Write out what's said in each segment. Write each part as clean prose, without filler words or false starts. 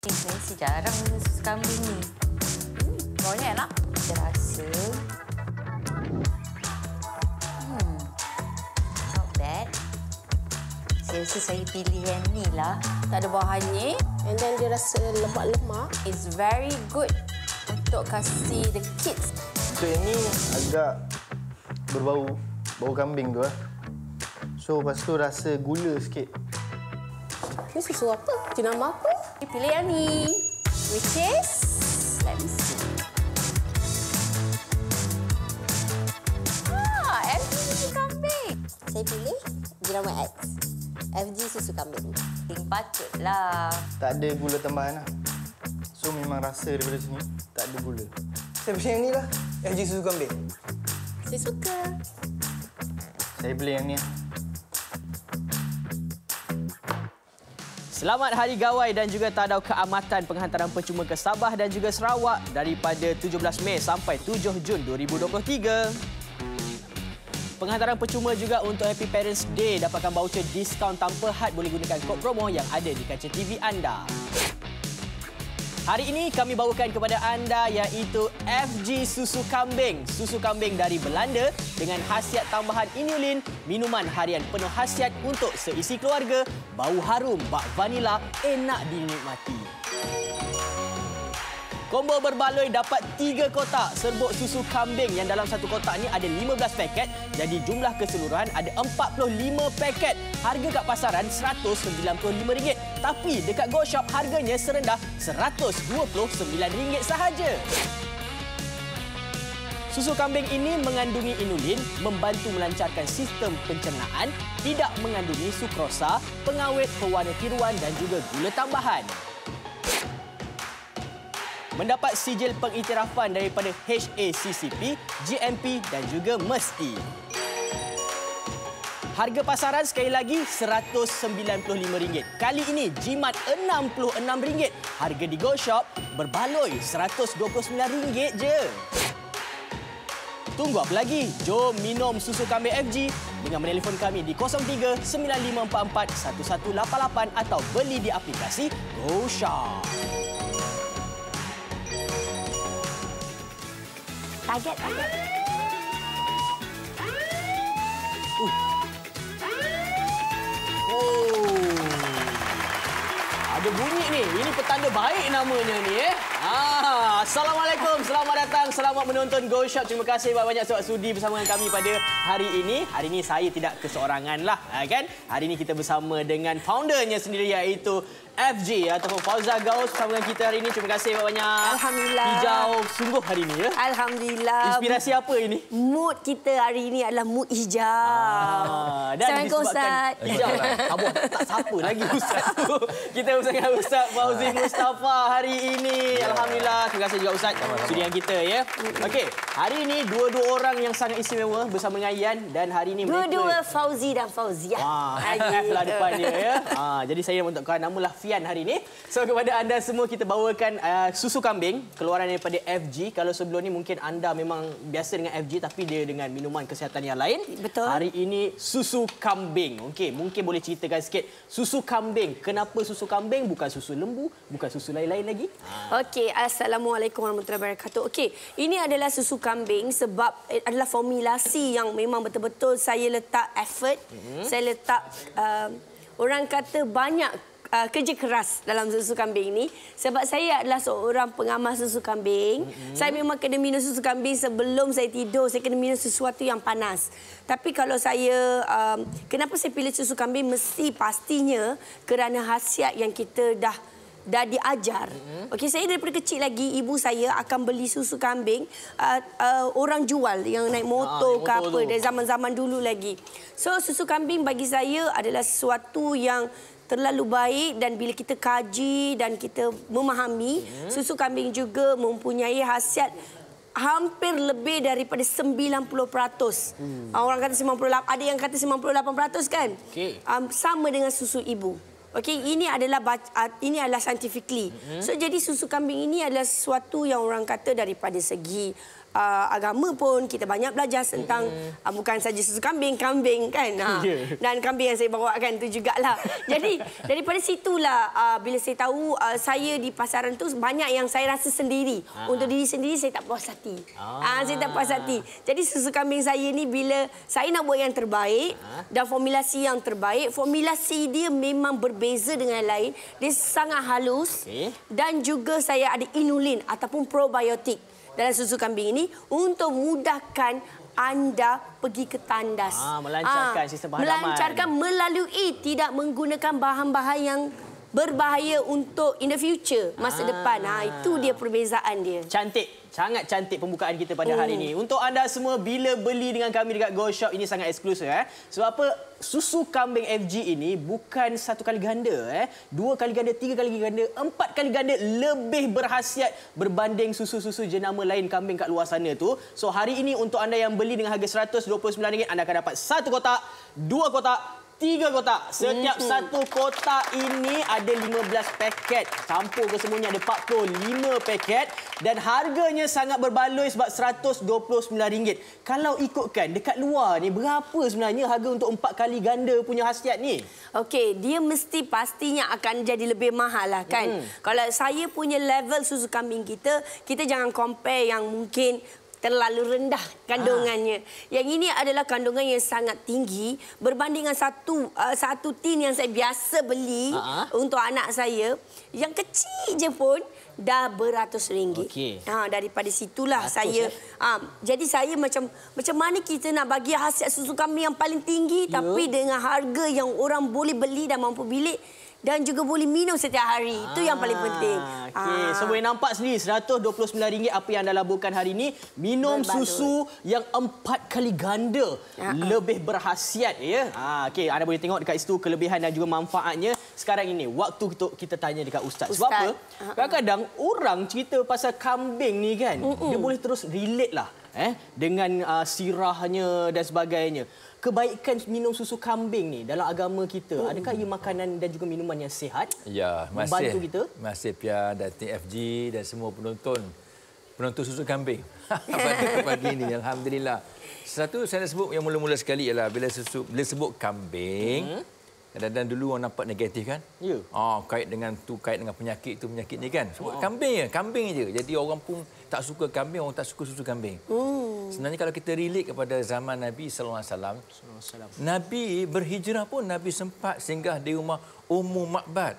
Saya sih jarang minum susu kambing ni. Baunya enak. Kita rasa. Not bad. Saya rasa saya pilih yang ni lah. Tak ada bau hanyir. And then dia rasa lemak-lemak. It's very good untuk kasih the kids. Untuk yang ni agak berbau bau kambing tu. So, lepas tu rasa gula sikit. Ini susu apa? Jenama apa? Pilih yang ni. Which is... Let me see. FG susu kambing. Saya pilih jenama X. FG susu kambing. Patutlah. Tak ada gula tambahan lah. So, memang rasa daripada sini tak ada gula. Saya pilih yang ni lah. FG susu kambing. Saya suka. Saya pilih yang ni. Selamat Hari Gawai dan juga Tadau Keamatan Penghantaran Percuma ke Sabah dan juga Sarawak daripada 17 Mei sampai 7 Jun 2023. Penghantaran percuma juga untuk Happy Parents Day. Dapatkan voucher diskaun tanpa had, boleh gunakan kod promo yang ada di kaca TV anda. Hari ini kami bawakan kepada anda iaitu FG Susu Kambing. Susu kambing dari Belanda dengan khasiat tambahan inulin, minuman harian penuh khasiat untuk seisi keluarga, bau harum, bak vanila, enak dinikmati. Combo berbaloi dapat 3 kotak serbuk susu kambing yang dalam satu kotak ni ada 15 paket. Jadi jumlah keseluruhan ada 45 paket. Harga kat pasaran RM195. Tapi dekat Go Shop harganya serendah RM129 sahaja. Susu kambing ini mengandungi inulin, membantu melancarkan sistem pencernaan, tidak mengandungi sukrosa, pengawet, pewarna tiruan dan juga gula tambahan. Mendapat sijil pengiktirafan daripada HACCP, GMP dan juga MESTI. Harga pasaran sekali lagi RM195. Kali ini jimat RM66. Harga di Go Shop berbaloi RM129 je. Tunggu apa lagi? Jom minum susu kambing FG dengan menelefon kami di 03 9544 1188 atau beli di aplikasi Go Shop. Target. Ada bunyi ni. Ini petanda baik namanya ni. Assalamualaikum. Selamat datang. Selamat menonton Go Shop. Terima kasih banyak-banyak sebab sudi bersama dengan kami pada hari ini. Hari ini saya tidak keseorangan lah. Kan? Hari ini kita bersama dengan foundernya sendiri iaitu FG ataupun Fauza Gaus bersama dengan kita hari ini. Terima kasih banyak. Alhamdulillah. Hijau sungguh hari ini ya. Alhamdulillah. Inspirasi apa ini? Mood kita hari ini adalah mood hijau. Dan Assalamualaikum Ustaz. Hijau lah. Abang tak siapa lagi Ustaz tu. Kita bersama dengan Ustaz Fauzi Mustafa hari ini. Alhamdulillah. Terima kasih juga Ustaz sudi dengan kita ya. Okey, hari ini dua-dua orang yang sangat istimewa bersama dengan Yan dan hari ini mereka Dua-dua Fauzi dan Fauziah. F lah depan dia ya. Jadi saya untuk namalah Fian hari ini. So kepada anda semua kita bawakan susu kambing keluaran daripada FG. Kalau sebelum ni mungkin anda memang biasa dengan FG tapi dia dengan minuman kesihatan yang lain. Betul. Hari ini susu kambing. Okey, mungkin boleh ceritakan sikit susu kambing. Kenapa susu kambing bukan susu lembu, bukan susu lain-lain lagi? Okey, Assalamualaikum warahmatullahi wabarakatuh. Okey, ini adalah susu kambing sebab adalah formulasi yang memang betul-betul saya letak effort, saya letak orang kata banyak kerja keras dalam susu kambing ini sebab saya adalah seorang pengamal susu kambing. Saya memang kena minum susu kambing sebelum saya tidur. Saya kena minum sesuatu yang panas. Tapi kalau saya kenapa saya pilih susu kambing mesti pastinya kerana khasiat yang kita dah diajar. Okey, saya daripada kecil lagi ibu saya akan beli susu kambing orang jual yang naik motor ke apa dari zaman-zaman dulu lagi. So susu kambing bagi saya adalah sesuatu yang terlalu baik dan bila kita kaji dan kita memahami, susu kambing juga mempunyai khasiat hampir lebih daripada 90%. Orang kata 98, ada yang kata 98% kan? Okay. Sama dengan susu ibu. Okey, ini adalah scientifically. So jadi susu kambing ini adalah sesuatu yang orang kata daripada segi agama pun kita banyak belajar tentang bukan saja susu kambing kan. Dan kambing yang saya bawakan tu jugalah. Jadi daripada situlah bila saya tahu saya di pasaran tu banyak yang saya rasa sendiri. Untuk diri sendiri saya tak puas hati. Saya tak puas hati. Jadi susu kambing saya ni bila saya nak buat yang terbaik dan formulasi yang terbaik, formulasi dia memang berbeza dengan yang lain. Dia sangat halus dan juga saya ada inulin ataupun probiotik dalam susu kambing ini untuk mudahkan anda pergi ke tandas. Melancarkan sistem penghadaman. Melancarkan melalui tidak menggunakan bahan-bahan yang berbahaya untuk in the future, masa depan. Itu dia perbezaan dia. Cantik. Sangat cantik pembukaan kita pada hari ini. Untuk anda semua, bila beli dengan kami dekat Go Shop, ini sangat eksklusif. Sebab apa? Susu kambing FG ini bukan 1 kali ganda. 2 kali ganda, 3 kali ganda, 4 kali ganda lebih berkhasiat berbanding susu-susu jenama lain kambing kat luar sana tu. So, hari ini untuk anda yang beli dengan harga RM129, anda akan dapat 1 kotak, 2 kotak, 3 kotak. Setiap satu kotak ini ada 15 paket. Campur ke semuanya ada 45 paket. Dan harganya sangat berbaloi sebab RM129. Kalau ikutkan dekat luar ni, berapa sebenarnya harga untuk 4 kali ganda punya khasiat ni? Okey, dia mesti pastinya akan jadi lebih mahal lah kan. Kalau saya punya level susu kambing kita jangan compare yang mungkin terlalu rendah kandungannya. Yang ini adalah kandungan yang sangat tinggi berbanding dengan satu tin yang saya biasa beli untuk anak saya. Yang kecil je pun dah beratus ringgit. Daripada situlah saya. Jadi saya macam mana kita nak bagi khasiat susu kambing yang paling tinggi tapi dengan harga yang orang boleh beli dan mampu bilik dan juga boleh minum setiap hari. Itu yang paling penting. So boleh nampak sendiri RM129 apa yang anda laburkan hari ini. Minum susu yang 4 kali ganda lebih berkhasiat. Anda boleh tengok dekat situ kelebihan dan juga manfaatnya. Sekarang ini waktu untuk kita tanya dekat Ustaz. Sebab apa? Kadang-kadang orang cerita pasal kambing ni kan, dia boleh terus relate lah dengan sirahnya dan sebagainya. Kebaikan minum susu kambing ni dalam agama kita, adakah ia makanan dan juga minuman yang sihat? Ya, membantu kita? Masih Pia dan tim FG dan semua penonton susu kambing pagi ini, alhamdulillah. Satu saya nak sebut yang mula-mula sekali ialah bila sebut kambing, kadang-kadang dulu orang nampak negatif kan? Ya. Kait dengan penyakit ni kan. Sebut kambing je. Jadi orang pun tak suka kambing, orang tak suka susu kambing. Sebenarnya kalau kita relate kepada zaman Nabi sallallahu alaihi wasallam, Nabi berhijrah pun Nabi sempat singgah di rumah Ummu Ma'bad.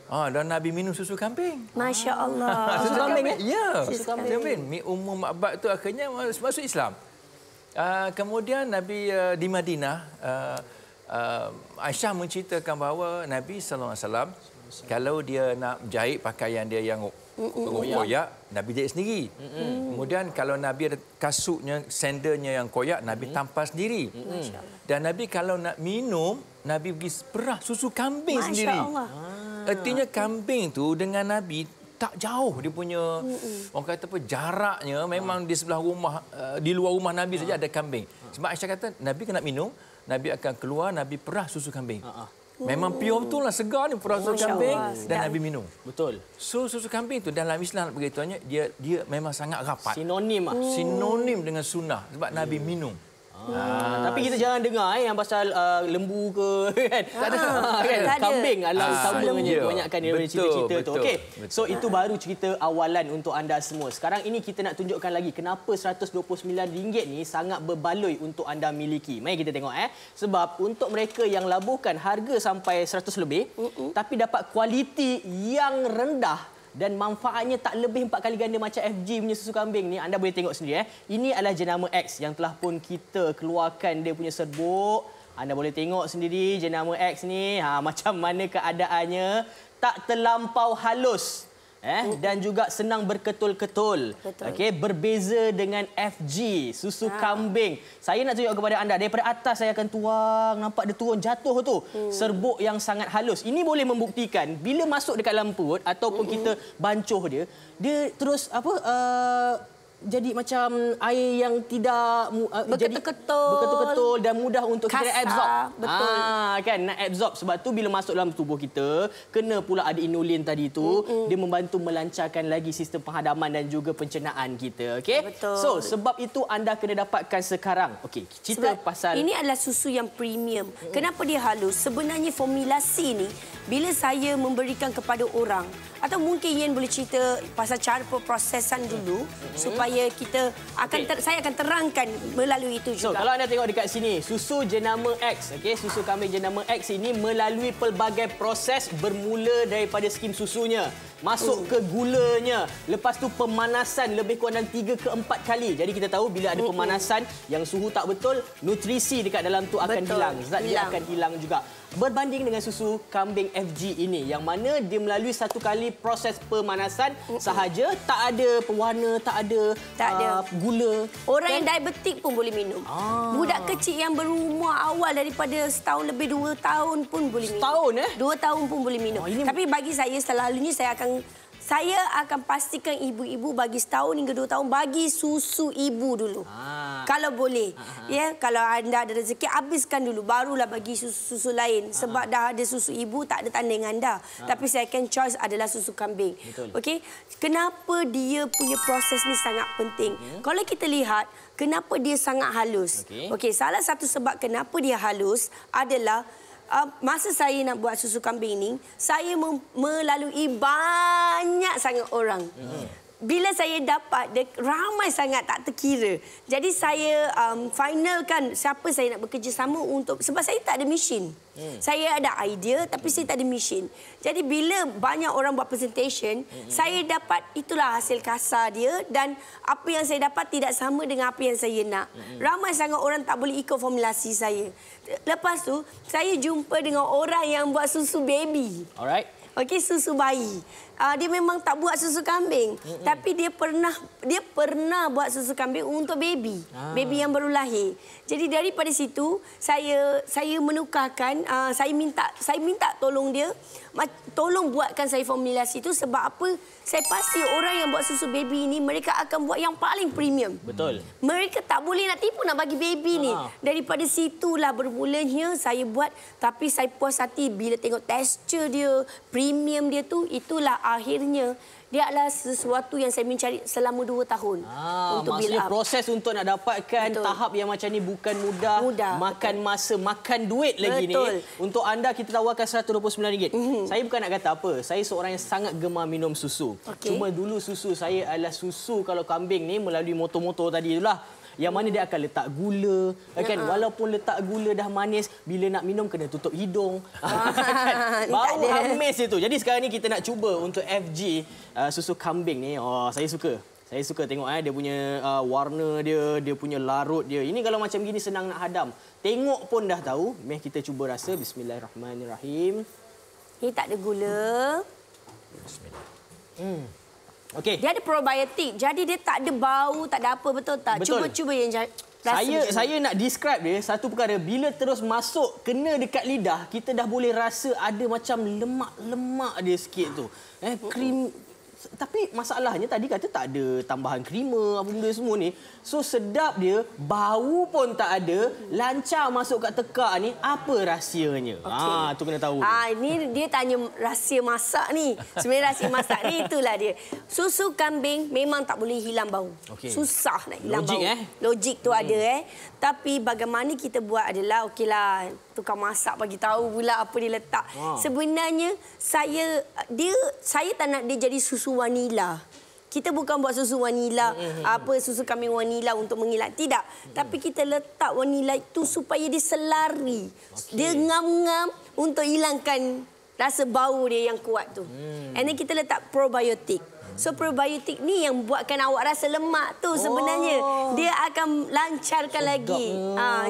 Dan Nabi minum susu kambing. Masya-Allah. Susu kambing ya. Susu kambing. Ummu Ma'bad tu akhirnya masuk Islam. Kemudian Nabi di Madinah, Aisyah menceritakan bahawa Nabi sallallahu alaihi wasallam kalau dia nak jahit pakaian dia yang koyak, Nabi jahit sendiri. Kemudian kalau Nabi ada kasutnya, sandalnya yang koyak, Nabi tampal sendiri. Dan Nabi kalau nak minum, Nabi pergi perah susu kambing sendiri. Artinya kambing tu dengan Nabi tak jauh dia punya orang kata apa jaraknya, memang di sebelah rumah, di luar rumah Nabi saja ada kambing. Sebab Aisyah kata Nabi kena minum, Nabi akan keluar, Nabi perah susu kambing. Memang pure betul lah, segar ni perah susu kambing dan Nabi minum. Betul. So susu kambing tu dalam Islam beritahunya dia memang sangat rapat. Sinonim dengan sunnah sebab Nabi minum. Tapi kita jangan dengar yang pasal lembu ke kan. Tak ada. Kambing adalah utamanya kebanyakan daripada cerita-cerita tu. Okey. So itu baru cerita awalan untuk anda semua. Sekarang ini kita nak tunjukkan lagi kenapa RM129 ni sangat berbaloi untuk anda miliki. Mari kita tengok sebab untuk mereka yang laburkan harga sampai 100 lebih tapi dapat kualiti yang rendah dan manfaatnya tak lebih 4 kali ganda macam FG punya susu kambing ni, anda boleh tengok sendiri. Ini adalah jenama X yang telah pun kita keluarkan dia punya serbuk. Anda boleh tengok sendiri jenama X ni macam mana keadaannya, tak terlampau halus. Dan juga senang berketul-ketul. Okey, berbeza dengan FG susu kambing. Saya nak tunjuk kepada anda daripada atas saya akan tuang, nampak dia turun jatuh tu. Serbuk yang sangat halus. Ini boleh membuktikan bila masuk dekat dalam perut ataupun kita bancuh dia terus jadi macam air yang tidak berketul-ketul dan mudah untuk kita absorb. Betul. Kan nak absorb, sebab tu bila masuk dalam tubuh kita kena pula ada inulin tadi tu, dia membantu melancarkan lagi sistem penghadaman dan juga pencernaan kita. Okey. So sebab itu anda kena dapatkan sekarang. Okey, cerita pasal ini adalah susu yang premium. Kenapa dia halus? Sebenarnya formulasi ni bila saya memberikan kepada orang, atau mungkin Yen boleh cerita pasal cara perprosesan dulu supaya kita saya akan terangkan melalui itu juga. So, kalau anda tengok dekat sini, susu jenama X, okey, susu kambing jenama X ini melalui pelbagai proses bermula daripada skim susunya, masuk ke gulanya, lepas tu pemanasan lebih kurang dalam 3 ke 4 kali. Jadi kita tahu bila ada pemanasan yang suhu tak betul, nutrisi dekat dalam tu akan hilang. Zat dia akan hilang juga. Berbanding dengan susu kambing FG ini yang mana dia melalui satu kali proses pemanasan sahaja, tak ada pewarna, tak ada gula. Orang yang diabetik pun boleh minum. Budak kecil yang berumur awal daripada setahun lebih 2 tahun pun boleh minum. Setahun 2 tahun pun boleh minum. Tapi bagi saya selalunya saya akan pastikan ibu-ibu bagi setahun hingga 2 tahun bagi susu ibu dulu. Kalau boleh. Ya, kalau anda ada rezeki habiskan dulu barulah bagi susu lain sebab dah ada susu ibu tak ada tanding anda. Tapi second choice adalah susu kambing. Okey. Kenapa dia punya proses ni sangat penting? Kalau kita lihat kenapa dia sangat halus. Okey, salah satu sebab kenapa dia halus adalah masa saya nak buat susu kambing ni, saya melalui banyak sangat orang. Bila saya dapat, ramai sangat tak terkira. Jadi saya finalkan siapa saya nak bekerjasama untuk, sebab saya tak ada mesin. Saya ada idea tapi saya tak ada mesin. Jadi bila banyak orang buat presentation, saya dapat itulah hasil kasar dia dan apa yang saya dapat tidak sama dengan apa yang saya nak. Ramai sangat orang tak boleh ikut formulasi saya. Lepas tu, saya jumpa dengan orang yang buat susu baby. Alright. Okey, susu bayi. Dia memang tak buat susu kambing, tapi dia pernah buat susu kambing untuk baby. Baby yang baru lahir. Jadi daripada situ saya menukarkan, saya minta tolong dia, tolong buatkan saya formulasi itu sebab apa? Saya pasti orang yang buat susu baby ini mereka akan buat yang paling premium. Betul. Mereka tak boleh nak tipu nak bagi baby ni. Daripada situlah bermulanya saya buat, tapi saya puas hati bila tengok tekstur dia, premium dia tu, itulah akhirnya dia adalah sesuatu yang saya mencari selama 2 tahun. Untuk maksudnya proses untuk nak dapatkan tahap yang macam ni bukan mudah. Makan masa, makan duit lagi ni. Untuk anda kita tawarkan RM129. Saya bukan nak kata apa. Saya seorang yang sangat gemar minum susu. Cuma dulu susu saya adalah susu kalau kambing ni melalui motor-motor tadi itulah. Yang mana dia akan letak gula, kan? Walaupun letak gula dah manis, bila nak minum kena tutup hidung. Kan? Bau amis itu. Jadi sekarang ni kita nak cuba untuk FG susu kambing ni. Saya suka. Saya suka tengok dia punya warna dia, dia punya larut dia. Ini kalau macam gini senang nak hadam. Tengok pun dah tahu. Mari kita cuba rasa. Bismillahirrahmanirrahim. Ini tak ada gula. Bismillah. Okey. Dia ada probiotik. Jadi dia tak ada bau, tak ada apa, betul tak? Cuba yang saya nak describe dia satu perkara, bila terus masuk kena dekat lidah, kita dah boleh rasa ada macam lemak-lemak dia sikit tu. Krim. Tapi masalahnya tadi kata tak ada tambahan krema apa benda semua ni. So sedap dia, bau pun tak ada, lancar masuk kat tekak ni. Apa rahsianya? Tu kena tahu. Ini dia tanya rahsia masak ni. Sebenarnya rahsia masak ni itulah dia. Susu kambing memang tak boleh hilang bau. Susah nak hilang bau. Logik tu ada Tapi bagaimana kita buat adalah okeylah tukang masak bagi tahu pula apa dia letak. Sebenarnya saya tak nak dia jadi susu vanila. Kita bukan buat susu vanila, susu kambing vanila untuk mengilat. Tidak. Tapi kita letak vanila itu supaya dia selari. Dia ngam-ngam untuk hilangkan rasa bau dia yang kuat tu. And then kita letak probiotik. So probiotik ni yang buatkan awak rasa lemak tu sebenarnya. Dia akan lancarkan lagi.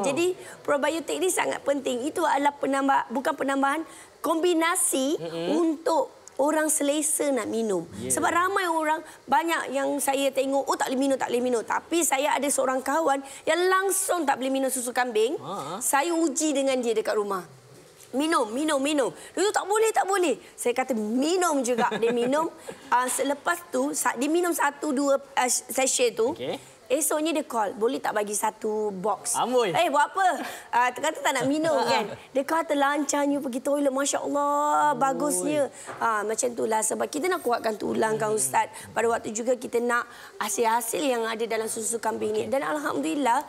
Jadi probiotik ni sangat penting. Itu adalah bukan penambahan, kombinasi untuk orang selesa nak minum. Sebab ramai orang, banyak yang saya tengok, tak boleh minum. Tapi saya ada seorang kawan yang langsung tak boleh minum susu kambing. Saya uji dengan dia dekat rumah. minum. Dulu tak boleh. Saya kata minum juga. Dia minum. Selepas tu, dia minum 1-2 sachet tu. Esoknya dia call, boleh tak bagi 1 box? Amboi. Buat apa? Kata tak nak minum kan. Dia kata lancarnya pergi toilet. Masya Allah, bagusnya. Macam itulah sebab kita nak kuatkan tulang kan Ustaz. Pada waktu juga kita nak hasil-hasil yang ada dalam susu kambing ni. Dan Alhamdulillah,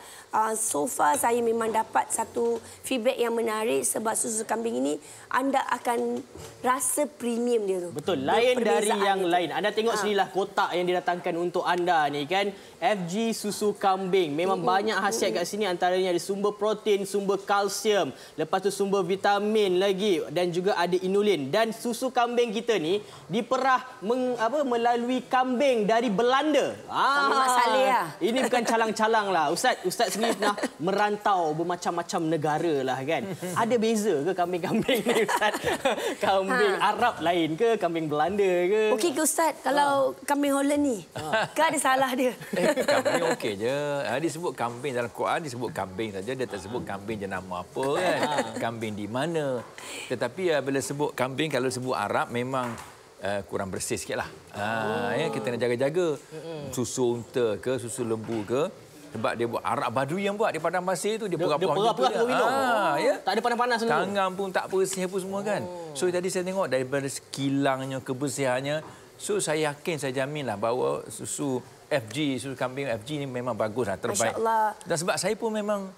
so far saya memang dapat satu feedback yang menarik sebab susu kambing ini anda akan rasa premium dia tu. Betul, lain dari yang lain. Anda tengok sendirilah kotak yang didatangkan untuk anda ni kan. FG susu kambing. Memang banyak khasiat kat sini, antaranya ada sumber protein, sumber kalsium, lepas tu sumber vitamin lagi dan juga ada inulin. Dan susu kambing kita ni diperah melalui kambing dari Belanda. Kambing Mak Saleh lah. Ini bukan calang-calang lah. Ustaz sendiri pernah merantau bermacam-macam negara lah kan. Ada beza ke kambing-kambing ni Ustaz? Kambing Arab lain ke? Kambing Belanda ke? Okey ke Ustaz kalau kambing Holland ni? Ke ada salah dia? Kambing okey je. Disebut kambing dalam Quran, disebut kambing saja. Dia tak sebut kambing jenama apa kan. Kambing di mana. Tetapi bila sebut kambing, kalau sebut Arab memang kurang bersih sikit lah. Kita nak jaga-jaga. Susu unta ke, susu lembu ke. Sebab dia buat Arab Badui yang buat di padang pasir tu. Dia perah-perah minum. Tak ada panas-panas dulu. Tangan pun tak bersih apa semua kan. So tadi saya tengok daripada sekilangnya, kebersihannya. So saya yakin, saya jaminlah bahawa susu FG, susu kambing FG ni memang baguslah, terbaik. Masya-Allah. Dan sebab saya pun memang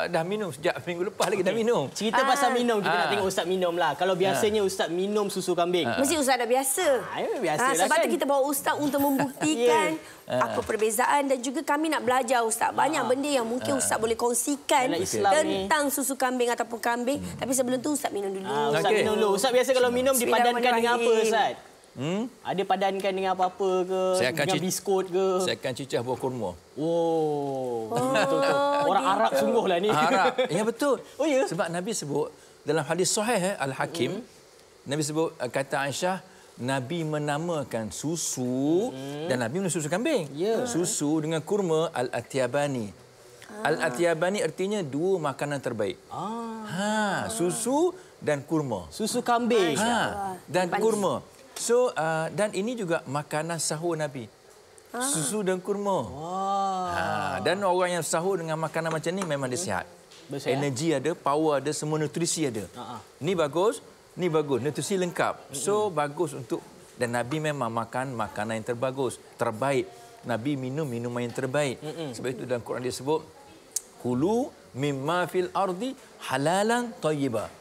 dah minum sejak minggu lepas lagi dah minum. Cerita pasal minum, kita nak tengok Ustaz minum lah. Kalau biasanya Ustaz minum susu kambing. Mesti Ustaz dah biasa. Biasalah sebab kan. tu kita bawa Ustaz untuk membuktikan apa perbezaan dan juga kami nak belajar Ustaz. Banyak benda yang mungkin Ustaz boleh kongsikan tentang susu kambing ataupun kambing. Tapi sebelum tu Ustaz minum dulu. Ustaz minum dulu. Ustaz biasa kalau minum dipadankan dengan apa Ustaz? Ada padankan dengan apa-apa ke? Dengan biskut ke? Saya akan cicah buah kurma. Betul. Orang Arab sungguhlah ni. Arab. Ya betul. Oh ya? Sebab Nabi sebut dalam hadis sahih Al-Hakim, Nabi sebut, kata Aisyah, Nabi menamakan susu dan Nabi minum susu kambing. Susu dengan kurma Al-Atyabani. Al-Atyabani artinya 2 makanan terbaik. Susu dan kurma. Susu kambing. Dan kurma. So dan ini juga makanan sahur Nabi. Susu dan kurma. Dan orang yang sahur dengan makanan macam ni memang dia sihat. Energi ada, power ada, semua nutrisi ada. Ni bagus, nutrisi lengkap. So bagus untuk, dan Nabi memang makan makanan yang terbaik. Nabi minum minuman yang terbaik. Sebab itu dalam Quran dia sebut kulu mimma fil ardi halalan thayyiba.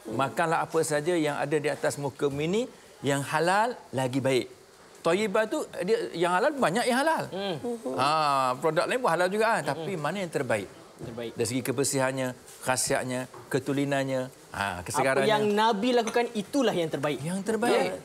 Makanlah apa saja yang ada di atas muka bumi ini yang halal lagi baik. Thayyibah tu dia yang halal banyak yang halal. Produk lain pun halal juga tapi mana yang terbaik? Dari segi kebersihannya, khasiatnya, ketulinannya, kesegarannya. Apa yang Nabi lakukan itulah yang terbaik. Yang terbaik.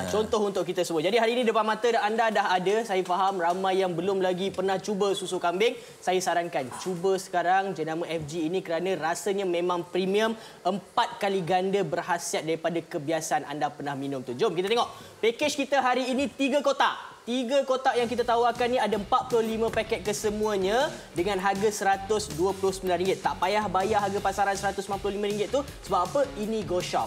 Contoh untuk kita semua. Jadi hari ini depan mata anda dah ada. Saya faham ramai yang belum lagi pernah cuba susu kambing. Saya sarankan cuba sekarang jenama FG ini kerana rasanya memang premium, 4 kali ganda berkhasiat daripada kebiasaan anda pernah minum tu. Jom kita tengok. Pakej kita hari ini 3 kotak. 3 kotak yang kita tawarkan ni ada 45 paket kesemuanya dengan harga RM129. Tak payah bayar harga pasaran RM155 tu. Sebab apa? Ini Go Shop.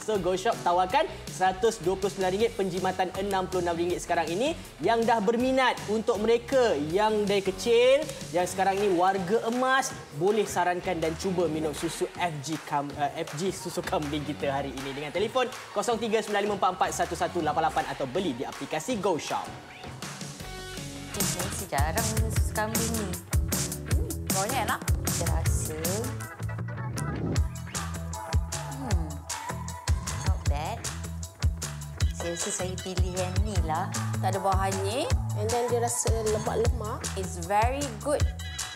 So Go Shop tawarkan RM129, penjimatan RM66 sekarang ini. Yang dah berminat, untuk mereka yang dari kecil, yang sekarang ini warga emas, boleh sarankan dan cuba minum susu FG susu kambing kita hari ini dengan telefon 0395441188 atau beli di aplikasi Go Shop. Saya sih jarang minum susu kambing ni. Baunya enak. Saya rasa. Not bad. Saya rasa saya pilih yang ni lah. Tak ada bahannya. And then dia rasa lemak-lemak. It's very good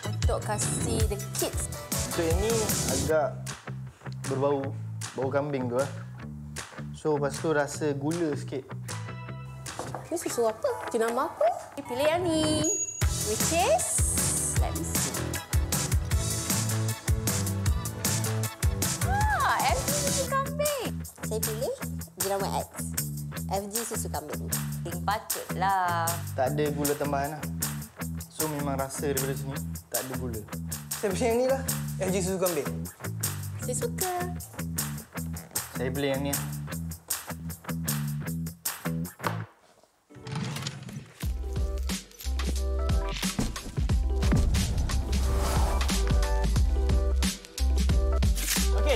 untuk kasih the kids. So yang ni agak berbau kambing tu . So lepas tu rasa gula sikit. Ini susu apa? Jenama apa? Pilih yang ni. Which is... Let me see. FG susu kambing. Saya pilih jenama X. FG susu kambing. Patutlah. Tak ada gula tambahan lah. So memang rasa daripada sini tak ada gula. Saya pilih yang ni lah. FG susu kambing. Saya suka. Saya beli yang ni.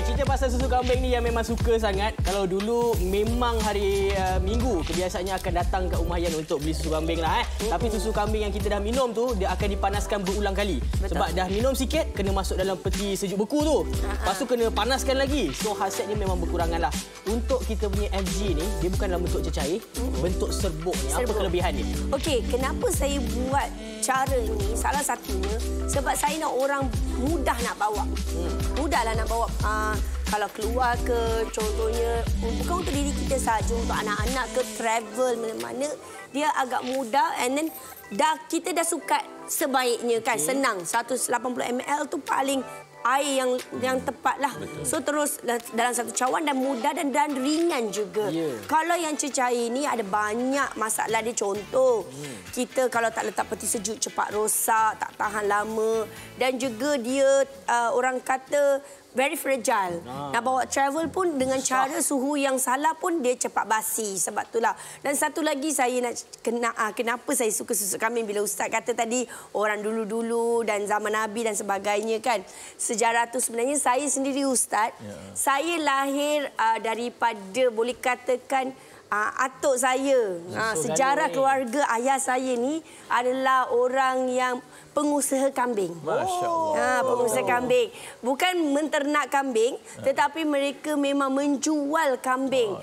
Cerita pasal susu kambing ni yang memang suka sangat. Kalau dulu memang hari Minggu kebiasaannya akan datang ke rumah Yan untuk beli susu kambing lah. Tapi susu kambing yang kita dah minum tu dia akan dipanaskan berulang kali. Betul. Sebab dah minum sikit kena masuk dalam peti sejuk beku tu. Lepas tu kena panaskan lagi. So khasiatnya memang berkurangan lah. Untuk kita punya FG ni dia bukan dalam bentuk cecair, bentuk serbuk ni. Apa kelebihan dia? Okey, kenapa saya buat cara ini? Salah satunya sebab saya nak orang mudah nak bawa. Mudahlah nak bawa. Kalau keluar ke, contohnya, bukan untuk diri kita saja, untuk anak-anak ke travel mana-mana, dia agak mudah and then kita dah suka sebaiknya kan, senang. 180 ml tu paling air yang tepat lah. So terus dalam satu cawan dan mudah dan ringan juga. Kalau yang cecair ni ada banyak masalah dia. Contoh, kita kalau tak letak peti sejuk cepat rosak, tak tahan lama dan juga dia orang kata very fragile. Nak bawa travel pun dengan cara suhu yang salah pun dia cepat basi. Sebab itulah. Dan satu lagi saya nak kenapa saya suka susu kambing bila Ustaz kata tadi orang dulu-dulu dan zaman Nabi dan sebagainya kan. Sejarah tu sebenarnya saya sendiri Ustaz. Saya lahir daripada boleh katakan atuk saya. Sejarah keluarga ayah saya ni adalah orang yang pengusaha kambing. Masya Allah. Pengusaha kambing. Bukan menternak kambing, tetapi mereka memang menjual kambing.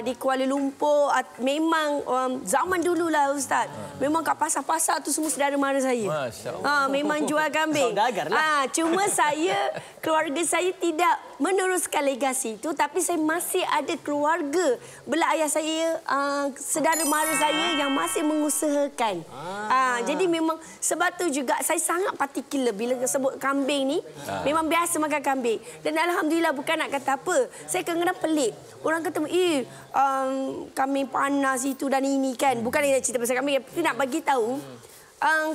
Di Kuala Lumpur, memang zaman dululah Ustaz. Memang kat pasar-pasar tu semua saudara mara saya. Masya Allah. Memang jual kambing. Saudagar lah. Cuma keluarga saya tidak meneruskan legasi itu, tapi saya masih ada keluarga belah ayah saya, saudara mara saya yang masih mengusahakan. Jadi memang sebab tu juga saya sangat particular bila sebut kambing ni. Memang biasa makan kambing. Dan alhamdulillah bukan nak kata apa. Saya kadang-kadang pelik. Orang kata, kambing panas itu dan ini kan. Bukan nak cerita pasal kambing, tapi nak bagi tahu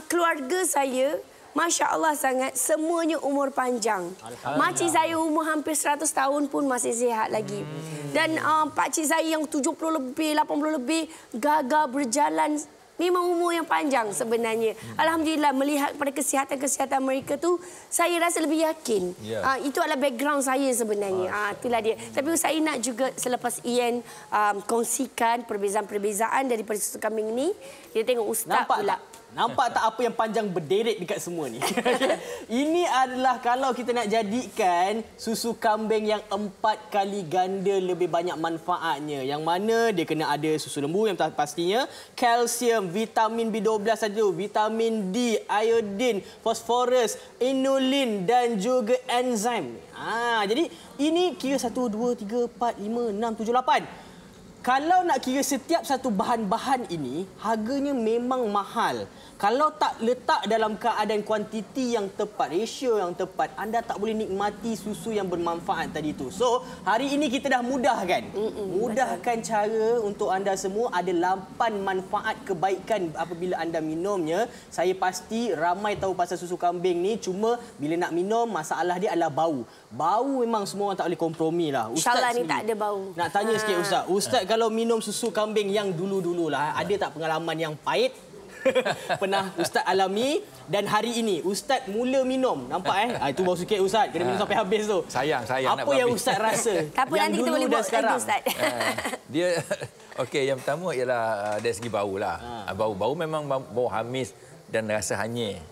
keluarga saya Masya Allah sangat, semuanya umur panjang. Makcik saya umur hampir 100 tahun pun masih sihat lagi. Dan pakcik saya yang 70 lebih, 80 lebih, gagah berjalan. Memang umur yang panjang sebenarnya. Alhamdulillah melihat pada kesihatan mereka tu, saya rasa lebih yakin. Itu adalah background saya sebenarnya. Itulah dia. Tapi saya nak juga selepas Ian kongsikan perbezaan-perbezaan daripada susu kambing ini, dia tengok Ustaz pula. Nampak tak apa yang panjang berderet dekat semua ni? Ini adalah kalau kita nak jadikan susu kambing yang 4 kali ganda lebih banyak manfaatnya. Yang mana dia kena ada susu lembu yang pastinya, kalsium, vitamin B12 ada, vitamin D, iodin, fosforus, inulin dan juga enzim. Jadi ini kira 1, 2, 3, 4, 5, 6, 7, 8. Kalau nak kira setiap satu bahan-bahan ini, harganya memang mahal. Kalau tak letak dalam keadaan kuantiti yang tepat, ratio yang tepat, anda tak boleh nikmati susu yang bermanfaat tadi tu. So, hari ini kita dah mudahkan. Mudahkan cara untuk anda semua. Ada 8 manfaat kebaikan apabila anda minumnya. Saya pasti ramai tahu pasal susu kambing ni. Cuma bila nak minum, masalah dia adalah bau. Bau memang semua orang tak boleh kompromi lah. InsyaAllah ni tak ada bau. Nak tanya sikit Ustaz. Ustaz kalau minum susu kambing yang dulu-dululah, ada tak pengalaman yang pahit? Pernah Ustaz alami dan hari ini Ustaz mula minum. Nampak itu bau sikit Ustaz. Kena minum sampai habis tu. Sayang apa yang Ustaz rasa? Tak apa, nanti kita boleh buat sekarang Ustaz. Dia okey, yang pertama ialah dari segi bau lah. Bau memang bau hamis dan rasa hanyir.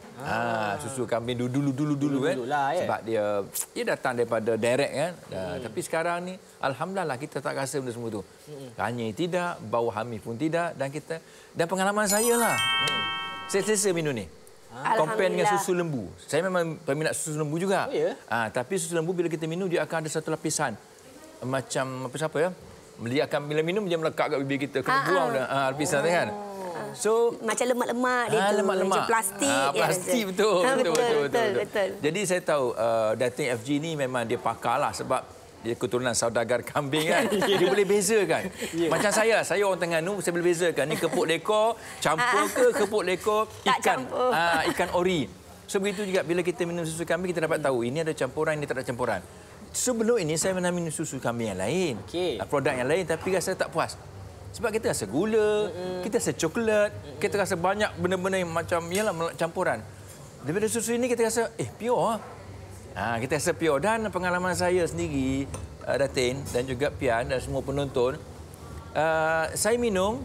Susu kambing dulu kan. Sebab dia datang daripada direct kan. Tapi sekarang ni alhamdulillah kita tak rasa benda semua tu. Hanyir tidak, bau hamis pun tidak dan pengalaman saya lah. Saya selesa minum ni. Compare dengan susu lembu. Saya memang peminat susu lembu juga. Tapi susu lembu bila kita minum dia akan ada satu lapisan macam apa ya? Dia akan bila minum dia melekat kat bibir kita, kena buang dah lapisan tu kan. So macam lemak-lemak dia tu. Lemak-lemak. Macam plastik. Plastik betul. Jadi saya tahu dating FG ni memang dia pakar lah sebab dia keturunan saudagar kambing kan. Dia boleh bezakan. Macam saya orang Terengganu, saya boleh bezakan ni kepuk lekor campur ke kepuk lekor ikan ori. So begitu juga bila kita minum susu kambing kita dapat tahu ini ada campuran, ini tak ada campuran. sebelum ini saya pernah minum susu kambing yang lain. Produk yang lain tapi rasa tak puas. Sebab kita rasa gula, kita rasa coklat, kita rasa banyak benda-benda yang macam ialah campuran. Daripada susu ini kita rasa pure. Kita rasa pure dan pengalaman saya sendiri Datin dan juga Pian dan semua penonton saya minum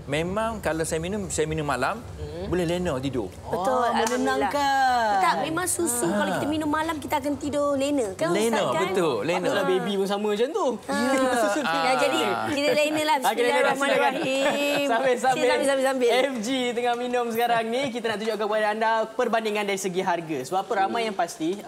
memang kalau saya minum malam boleh lena tidur. Betul, menenangkan. Tak, memang susu kalau kita minum malam kita akan tidur lena. Kan lena, Ustaz, kan? betul, lena. Patutlah baby pun sama macam tu. Jadi kita lena lah. Bismillahirrahmanirrahim. Sambil. FG tengah minum sekarang ni, kita nak tunjukkan kepada anda perbandingan dari segi harga. Sebab apa ramai yang pasti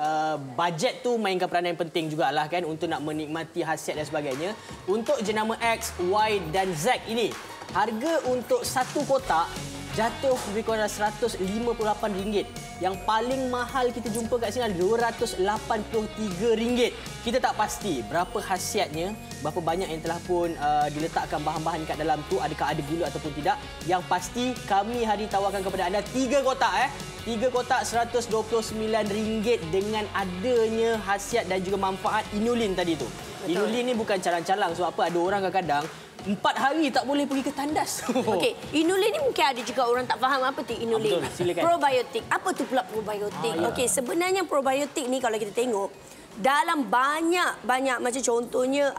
bajet tu mainkan peranan yang penting jugalah kan untuk nak menikmati khasiat dan sebagainya. Untuk jenama X, Y dan Z ini, harga untuk satu kotak jatuh lebih kurang RM158. Yang paling mahal kita jumpa kat sini adalah RM283. Kita tak pasti berapa khasiatnya, berapa banyak yang telah pun diletakkan bahan-bahan kat dalam tu, adakah ada gula ataupun tidak. Yang pasti kami hari tawarkan kepada anda 3 kotak 3 kotak RM129 dengan adanya khasiat dan juga manfaat inulin tadi tu. Betul. Inulin ni bukan calang-calang sebab apa ada orang kadang-kadang 4 hari tak boleh pergi ke tandas. Okey, inulin ni mungkin ada juga orang tak faham apa tu inulin. Betul, silakan. Probiotik. Apa tu pula probiotik? Okey, sebenarnya probiotik ni kalau kita tengok dalam banyak macam contohnya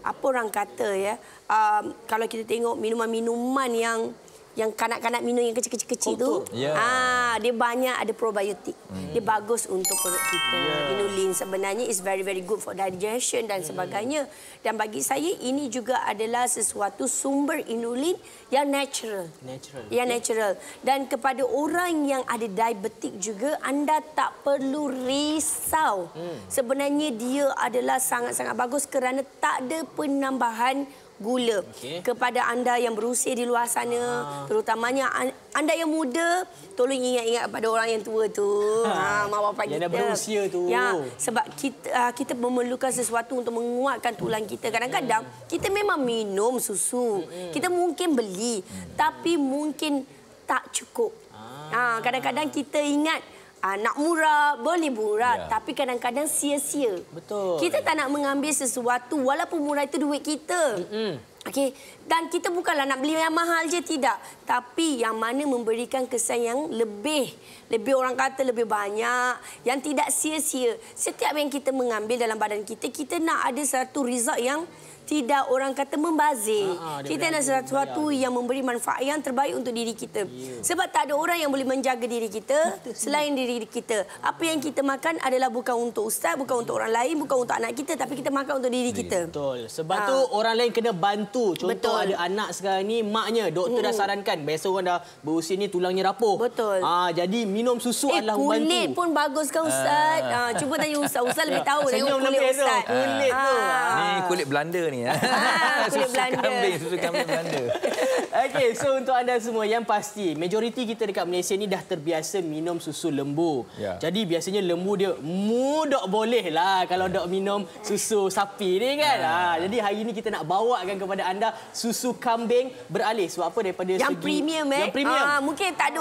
apa orang kata ya, kalau kita tengok minuman-minuman yang kanak-kanak minum yang kecil-kecil tu, dia banyak ada probiotik. Dia bagus untuk perut kita. Inulin sebenarnya is very good for digestion dan sebagainya. Dan bagi saya ini juga adalah sesuatu sumber inulin yang natural. Yang natural. Dan kepada orang yang ada diabetik juga, anda tak perlu risau. Sebenarnya dia adalah sangat-sangat bagus kerana tak ada penambahan gula. Kepada anda yang berusia di luar sana, terutamanya anda yang muda, tolong ingat-ingat pada orang yang tua tu, mak bapak kita. Yang dah berusia tu. Ya, sebab kita memerlukan sesuatu untuk menguatkan tulang kita. Kadang-kadang kita memang minum susu. Kita mungkin beli, tapi mungkin tak cukup. Kadang-kadang kita ingat nak murah, boleh murah. Tapi kadang-kadang sia-sia. Betul. Kita tak nak mengambil sesuatu walaupun murah itu duit kita. Okey. Dan kita bukanlah nak beli yang mahal je, tidak. Tapi yang mana memberikan kesan yang lebih orang kata lebih banyak. Yang tidak sia-sia. Setiap yang kita mengambil dalam badan kita, kita nak ada satu result yang tidak orang kata membazir. Kita nak sesuatu yang memberi manfaat yang terbaik untuk diri kita. Sebab tak ada orang yang boleh menjaga diri kita selain diri kita. Apa yang kita makan adalah bukan untuk ustaz, bukan untuk orang lain, bukan untuk anak kita, tapi kita makan untuk diri kita. Betul. Sebab tu orang lain kena bantu. Contoh ada anak sekarang ni, maknya doktor dah sarankan. Biasa orang dah berusia ni tulangnya rapuh. Betul. Jadi minum susu adalah membantu. Kulit pun bagus kan ustaz? Cuba tanya ustaz. Ustaz lebih tahu tengok kulit ustaz. Kulit tu. Ni kulit Belanda ni. Kulit Belanda. Susu kambing Belanda. Okey, so untuk anda semua yang pasti, majoriti kita dekat Malaysia ni dah terbiasa minum susu lembu. Jadi biasanya lembu dia mudah boleh lah kalau dok minum susu sapi ni kan. Jadi hari ni kita nak bawakan kepada anda susu kambing beralih. Sebab apa? Daripada yang segi premium yang premium. Mungkin tak ada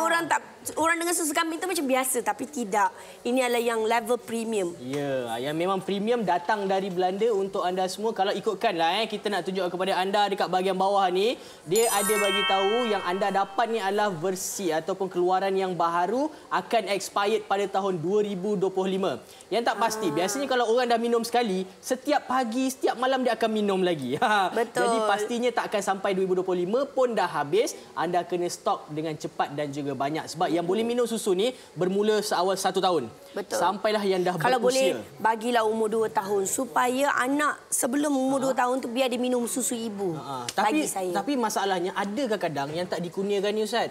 orang dengan susu kambing tu macam biasa, tapi tidak. Ini adalah yang level premium. Ya, yang memang premium datang dari Belanda untuk anda semua. Kalau ikutkanlah kita nak tunjuk kepada anda dekat bahagian bawah ni, dia ada bagi tahu yang anda dapat ni adalah versi ataupun keluaran yang baharu, akan expired pada tahun 2025. Yang tak pasti, biasanya kalau orang dah minum sekali, setiap pagi, setiap malam dia akan minum lagi. Betul. Jadi pastinya tak akan sampai 2025 pun dah habis. Anda kena stok dengan cepat dan juga banyak. Sebab yang boleh minum susu ni bermula seawal 1 tahun. Betul. Sampailah yang dah kalau berusia. Kalau boleh, bagilah umur 2 tahun. Supaya anak sebelum umur 2 tahun tu biar dia minum susu ibu. Tapi masalahnya ada kadang-kadang yang tak dikurniakan ni Ustaz.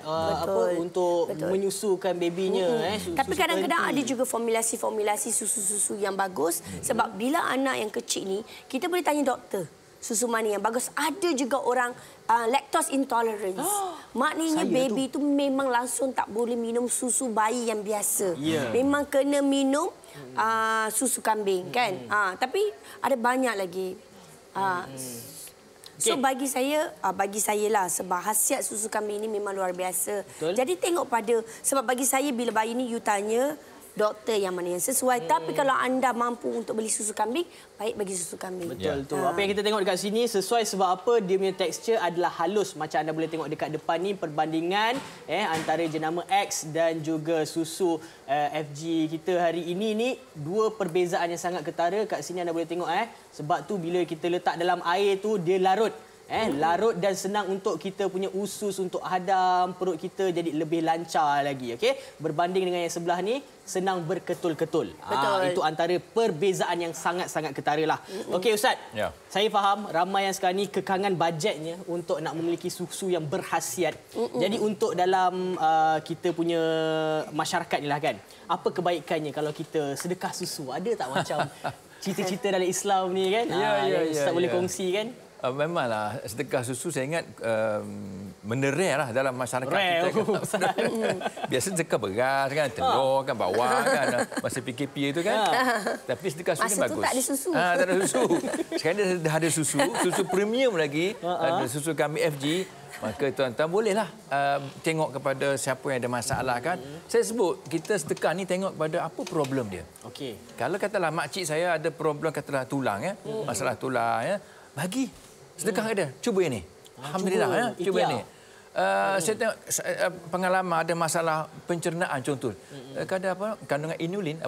Untuk menyusukan babynya. Tapi kadang-kadang ada juga formulasi-formulasi susu-susu yang bagus. Sebab bila anak yang kecil ni, kita boleh tanya doktor. Susu mana yang bagus. Ada juga orang lactose intolerance. Maknanya baby tu memang langsung tak boleh minum susu bayi yang biasa. Memang kena minum susu kambing kan. Tapi ada banyak lagi. So bagi saya lah, sebab khasiat susu kambing ini memang luar biasa. Betul. Jadi tengok pada, sebab bagi saya bila bayi ni you tanya doktor yang mana yang sesuai. Tapi kalau anda mampu untuk beli susu kambing, baik bagi susu kambing. Betul tu. Apa yang kita tengok dekat sini sesuai sebab apa dia punya tekstur adalah halus. Macam anda boleh tengok dekat depan ni perbandingan antara jenama X dan juga susu FG kita hari ini ni dua perbezaan yang sangat ketara. Kat sini anda boleh tengok sebab tu bila kita letak dalam air tu dia larut. Larut dan senang untuk kita punya usus untuk hadam perut kita jadi lebih lancar lagi, okey. Berbanding dengan yang sebelah ni senang berketul-ketul. Betul. Itu antara perbezaan yang sangat-sangat ketara lah. Okey Ustaz. Ya. Saya faham ramai yang sekarang ni kekangan bajetnya untuk nak memiliki susu yang berkhasiat. Jadi untuk dalam kita punya masyarakat ni lah kan. Apa kebaikannya kalau kita sedekah susu? Ada tak macam cerita-cerita dalam Islam ni kan? Ustaz boleh kongsi kan? Memanglah sedekah susu saya ingat benda rare lah dalam masyarakat kita kan. Biasa sedekah beras kan, telur kan, bawang kan, masa PKP itu kan. Tapi sedekah susu masa bagus. tu tak ada susu. Tak ada susu. Sekarang dia dah ada susu premium lagi, ada susu kami FG. Maka tuan-tuan bolehlah tengok kepada siapa yang ada masalah kan. Saya sebut kita sedekah ni tengok kepada apa problem dia. Okey. Kalau katalah makcik saya ada problem katalah tulang masalah tulang bagi sedekah ada. Cuba ini. Alhamdulillah cuba ini. Saya tengok pengalaman ada masalah pencernaan contoh. Kadang apa kandungan inulin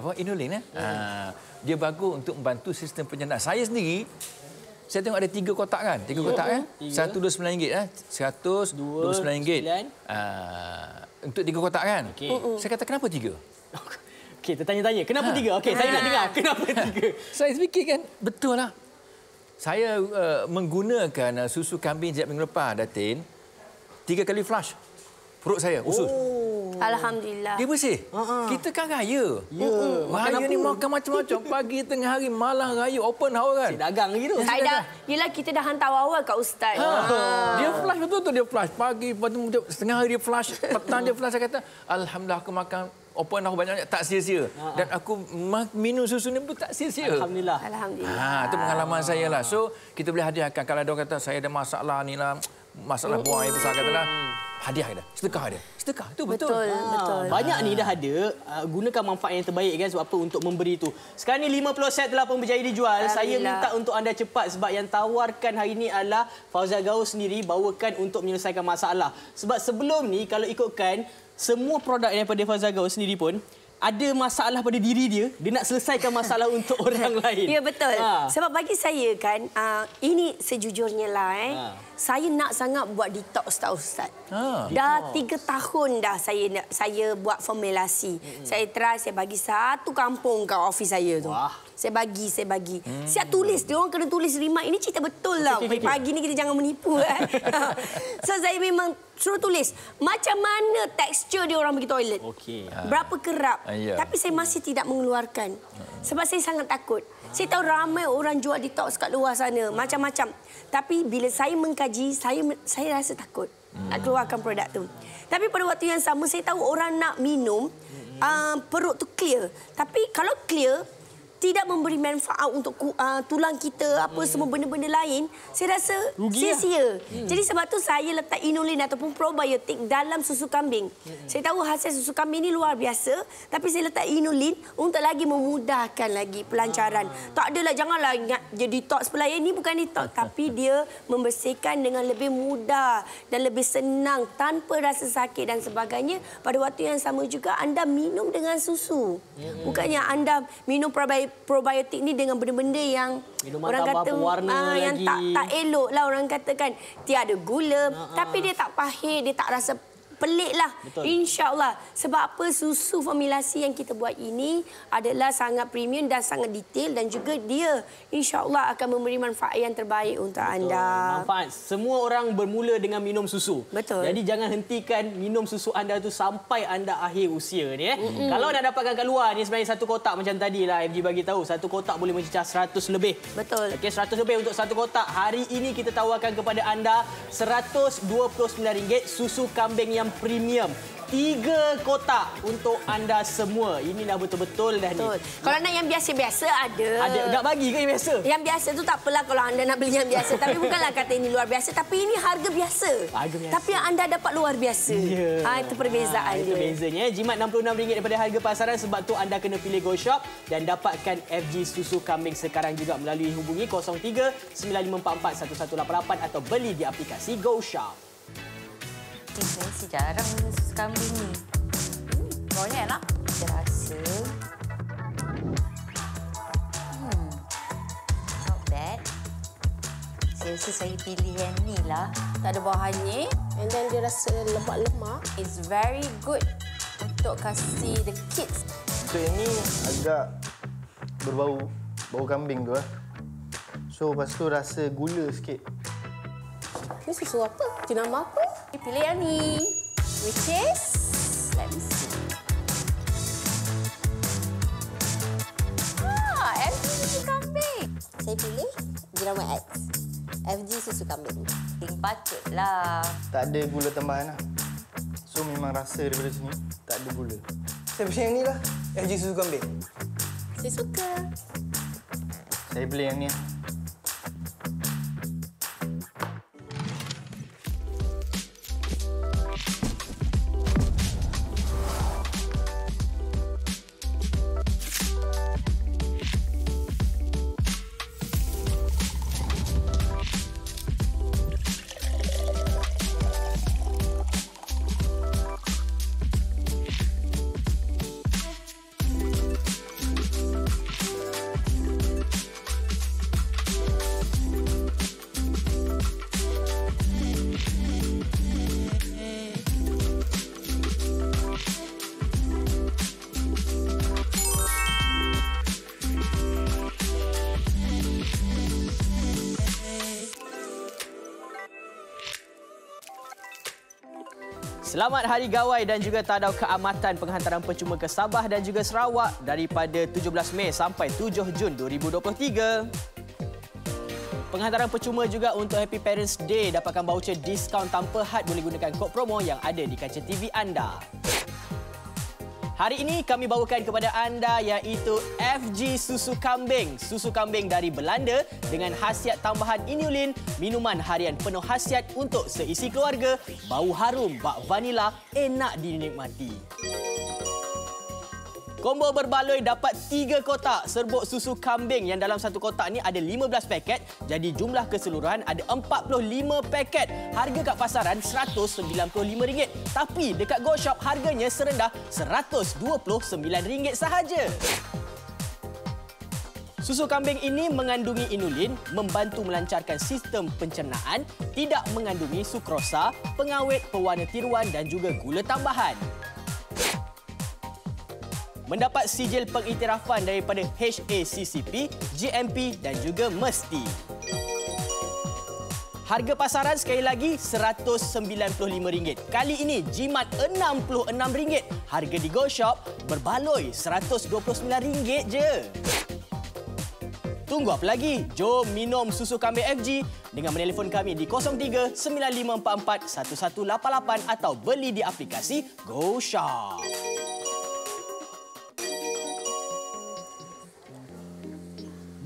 dia bagus untuk membantu sistem pencernaan. Saya sendiri saya tengok ada 3 kotak kan? 3 kotak kan? RM129 RM129. Untuk 3 kotak kan? Okay. Saya kata kenapa 3? Okey, tertanya-tanya. Kenapa 3? Okey, saya nak dengar. Kenapa 3? Saya fikir kan betul lah. Saya menggunakan susu kambing sejak minggu lepas, Datin. 3 kali flush perut saya, usus. Alhamdulillah. Dia bersih. Kita kan raya. Raya ni makan macam-macam. Pagi, tengah hari, malam raya, open house kan. Cik dagang gitu. Yelah, kita dah hantar awal kat Ustaz. Dia flush betul-betul dia flush. Pagi, setengah hari dia flush. Petang dia flush. Saya kata, Alhamdulillah aku makan open house banyak-banyak tak sia-sia. Dan aku minum susu ni pun tak sia-sia. Alhamdulillah. Alhamdulillah. Itu pengalaman saya lah. So, kita boleh hadiahkan. Kalau dia kata, saya ada masalah ni lah, masalah buang air besar katalah, hadiah dia. Sedekah dia. Sedekah itu betul. Betul. Banyak ni dah ada. Gunakan manfaat yang terbaik kan sebab apa untuk memberi itu. Sekarang ni 50 set telah pun berjaya dijual. Saya minta untuk anda cepat sebab yang tawarkan hari ini adalah Fauzia Ghaus sendiri bawakan untuk menyelesaikan masalah. Sebab sebelum ni kalau ikutkan semua produk daripada Fauzia Ghaus sendiri pun ada masalah pada diri dia, dia nak selesaikan masalah untuk orang lain. Ya, betul. Sebab bagi saya kan, ini sejujurnya lah saya nak sangat buat detox tau Ustaz. Dah 3 tahun dah saya buat formulasi. Saya try, saya bagi satu kampung kat office saya tu. Saya bagi. Siap tulis, dia orang kena tulis remind. Ini cerita betul lah. Pagi ni kita jangan menipu. So saya memang suruh tulis macam mana tekstur dia orang pergi toilet. Berapa kerap. Tapi saya masih tidak mengeluarkan. Sebab saya sangat takut. Saya tahu ramai orang jual detox kat luar sana. Macam-macam. Tapi bila saya mengkaji, saya rasa takut nak keluarkan produk tu. Tapi pada waktu yang sama, saya tahu orang nak minum perut tu clear. Tapi kalau clear, tidak memberi manfaat untuk tulang kita, apa semua benda-benda lain, saya rasa sia-sia. Jadi sebab tu saya letak inulin ataupun probiotik dalam susu kambing. Saya tahu hasil susu kambing ni luar biasa, tapi saya letak inulin untuk lagi memudahkan lagi pelancaran. Tak adalah, janganlah ingat je detox pula. Ini bukan detox, tapi dia membersihkan dengan lebih mudah dan lebih senang tanpa rasa sakit dan sebagainya. Pada waktu yang sama juga anda minum dengan susu. Bukannya anda minum probiotik ni dengan benda-benda yang minuman orang kata yang tak elok lah, orang katakan tiada gula, tapi dia tak pahit, dia tak rasa pelik lah. InsyaAllah. Sebab apa? Susu formulasi yang kita buat ini adalah sangat premium dan sangat detail dan juga dia insyaAllah akan memberi manfaat yang terbaik untuk anda. Manfaat. Semua orang bermula dengan minum susu. Betul. Jadi jangan hentikan minum susu anda tu sampai anda akhir usia ni. Kalau nak dapatkan kat luar ni sebenarnya satu kotak macam tadi lah FG bagi tahu. Satu kotak boleh mencecah 100 lebih. Betul. Okey, 100 lebih untuk satu kotak. Hari ini kita tawarkan kepada anda RM129 susu kambing yang yang premium. 3 kotak untuk anda semua. Ini dah betul-betul dah Betul. ni. Kalau nak yang biasa-biasa ada. Ada nak bagi ke yang biasa? Yang biasa tu tak apalah kalau anda nak beli yang biasa. Tapi bukanlah kata ini luar biasa. Tapi ini harga biasa. Harga biasa. Tapi yang anda dapat luar biasa. Ya. Itu perbezaan Itu dia. bezanya. Jimat RM66 daripada harga pasaran. Sebab tu anda kena pilih Go Shop dan dapatkan FG susu kambing sekarang juga melalui hubungi 03 9544 1188 atau beli di aplikasi Go Shop. Saya si jarang minum susu kambing ni. Baunya enak. Kita rasa. Not bad. Saya rasa saya pilih yang ni lah. Tak ada bahannya. And then dia rasa lemak-lemak. It's very good untuk kasih the kids. Untuk yang ni agak berbau kambing tu lah. So lepas tu rasa gula sikit. Ni susu apa? Jenama apa? Pilih yang ni. Which is... Let me see. FG susu kambing. Saya pilih jenama X. FG susu kambing. Patutlah. Tak ada gula tambahan lah. So memang rasa daripada sini tak ada gula. Saya pilih yang ni lah. FG susu kambing. Saya suka. Saya pilih yang ni lah. Selamat Hari Gawai dan juga Tadau Keamatan Penghantaran Percuma ke Sabah dan juga Sarawak daripada 17 Mei sampai 7 Jun 2023. Penghantaran percuma juga untuk Happy Parents Day. Dapatkan voucher diskaun tanpa had, boleh gunakan kod promo yang ada di kaca TV anda. Hari ini kami bawakan kepada anda iaitu FG Susu Kambing. Susu kambing dari Belanda dengan khasiat tambahan inulin, minuman harian penuh khasiat untuk seisi keluarga, bau harum bak vanila, enak dinikmati. Combo berbaloi dapat 3 kotak serbuk susu kambing yang dalam satu kotak ni ada 15 paket. Jadi jumlah keseluruhan ada 45 paket. Harga kat pasaran RM195. Tapi dekat Go Shop harganya serendah RM129 sahaja. Susu kambing ini mengandungi inulin, membantu melancarkan sistem pencernaan, tidak mengandungi sukrosa, pengawet, pewarna tiruan dan juga gula tambahan. Mendapat sijil pengiktirafan daripada HACCP, GMP dan juga Mesti. Harga pasaran sekali lagi RM195. Kali ini jimat RM66. Harga di Go Shop berbaloi RM129 je. Tunggu apa lagi? Jom minum susu kambing FG dengan menelpon kami di 03 9544 1188 atau beli di aplikasi Go Shop.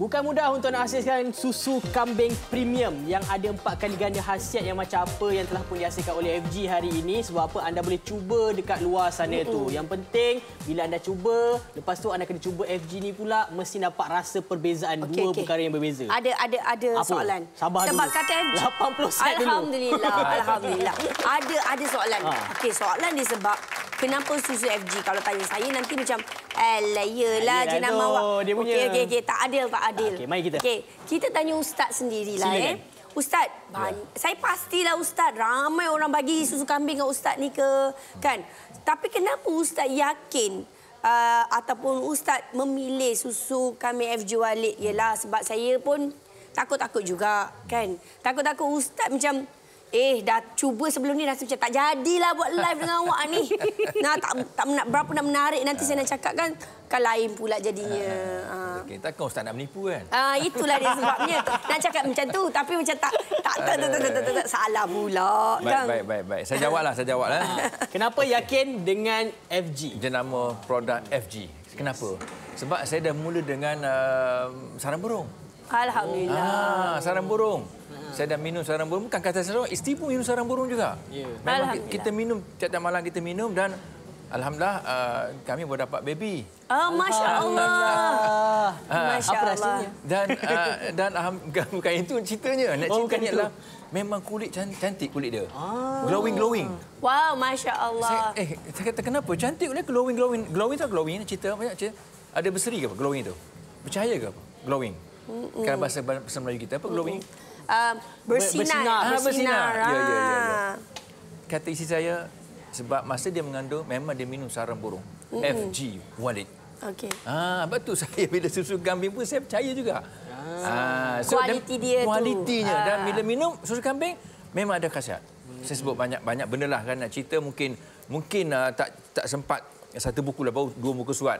Bukan mudah untuk nak hasilkan susu kambing premium yang ada 4 kali ganda khasiat yang macam apa yang telah pun dihasilkan oleh FG hari ini. Sebab apa? Anda boleh cuba dekat luar sana tu. Yang penting, bila anda cuba, lepas tu anda kena cuba FG ni pula, mesti dapat rasa perbezaan dua perkara yang berbeza. Ada Apa? soalan. Sabar sebab dulu. kata FG. 80 set dulu. Alhamdulillah. Ada soalan. Okey, soalan dia sebab kenapa susu FG? Kalau tanya saya nanti macam yelah jenama awak. Dia punya. Okey, tak adil. Okey, mari kita. Okey, kita tanya Ustaz sendirilah. Silakan. Ustaz, saya pastilah Ustaz ramai orang bagi susu kambing kat Ustaz ni ke, kan? Tapi kenapa Ustaz yakin ataupun Ustaz memilih susu kambing FG Walid? Yalah, sebab saya pun takut-takut juga, kan? Takut-takut Ustaz macam dah cuba sebelum ni rasa macam tak jadilah buat live dengan awak ni. Nah, tak berapa nak menarik nanti saya nak cakap kan lain pula jadinya. Okay, takkan Ustaz nak menipu kan? Itulah dia sebabnya. Nak cakap macam tu tapi macam tak salah pula. Baik. Saya jawablah. Kenapa yakin dengan FG? Jenama produk FG. Kenapa? Sebab saya dah mula dengan sarang burung. Alhamdulillah. Sarang burung. Saya dah minum sarang burung. Bukan kata sarang, isteri pun minum sarang burung juga. Memang kita minum, tiap-tiap malam kita minum dan alhamdulillah kami boleh dapat baby. Masya Allah. Masya Allah. Dan bukan itu ceritanya. Nak ceritanya adalah memang kulit cantik kulit dia. Glowing. Wow, Masya Allah. Saya kata kenapa? Cantik kulit glowing. Glowing tu glowing. Cerita banyak cerita. Ada berseri ke apa glowing tu? Bercahaya ke apa? Glowing. Kan bahasa Melayu kita apa glowing? Bersinar. Ya. Kata isteri saya, sebab masa dia mengandung, memang dia minum sarang burung. FG Walid. Okey. Betul saya bila susu kambing pun saya percaya juga. Kualiti dia tu. Kualitinya. Dan bila minum susu kambing, memang ada khasiat. Saya sebut banyak benda lah kan nak cerita mungkin tak sempat satu buku lah baru 2 muka surat.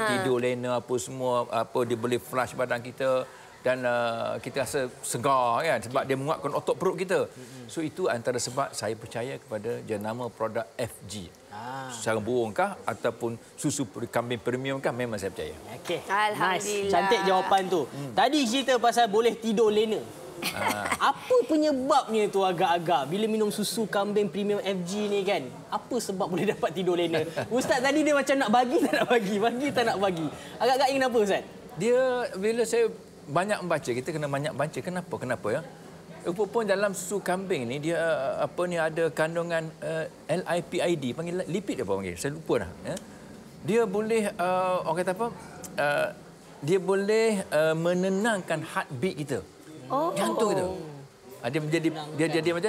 Tidur lena apa semua, apa dia boleh flush badan kita. Dan kita rasa segar kan sebab dia menguatkan otot perut kita. So itu antara sebab saya percaya kepada jenama produk FG. Sarang burung kah ataupun susu kambing premium kah memang saya percaya. Okey. Alhamdulillah. Nice. Cantik jawapan tu. Tadi cerita pasal boleh tidur lena. Apa penyebabnya tu agak-agak bila minum susu kambing premium FG ni kan? Apa sebab boleh dapat tidur lena? Ustaz tadi dia macam nak bagi tak nak bagi, tak nak bagi. Agak-agak kenapa Ustaz? Dia bila saya banyak membaca, kita kena banyak baca. Kenapa ya? Rupanya dalam susu kambing ni dia ada kandungan LIPID, panggil lipid apa panggil? Saya lupa dah. Ya? Dia boleh orang kata apa? Dia boleh menenangkan heartbeat kita. Jantung kita.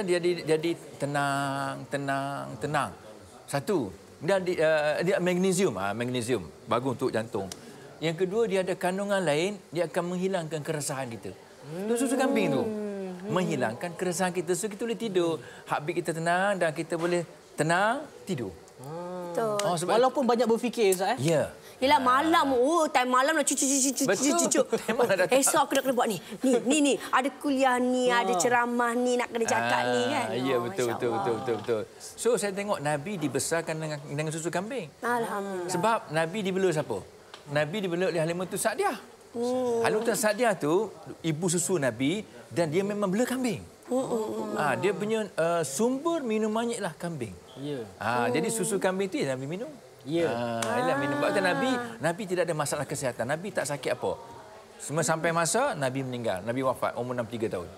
Dia jadi tenang. Satu. Dan dia magnesium, magnesium bagus untuk jantung. Yang kedua, dia ada kandungan lain, dia akan menghilangkan keresahan kita. Itu susu kambing tu. Menghilangkan keresahan kita. So, kita boleh tidur. Heartbeat kita tenang dan kita boleh tenang, tidur. Betul. Walaupun banyak berfikir, Ustaz. Ya. Yelah malam, time malam nak cucu. Esok aku nak kena buat ni. Ni. Ada kuliah ni, ada ceramah ni, nak kena cakap ni kan. Ya, betul. So, saya tengok Nabi dibesarkan dengan susu kambing. Alhamdulillah. Sebab Nabi dibela siapa? Nabi dibela oleh Halimatus Sa'diyah. Halimatus Sa'diyah tu ibu susu Nabi dan dia memang bela kambing. Dia punya sumber minumannya ialah kambing. Jadi susu kambing tu Nabi minum. Minum. Sebab Nabi tidak ada masalah kesihatan. Nabi tak sakit apa. Semua sampai masa Nabi meninggal. Nabi wafat umur 63 tahun.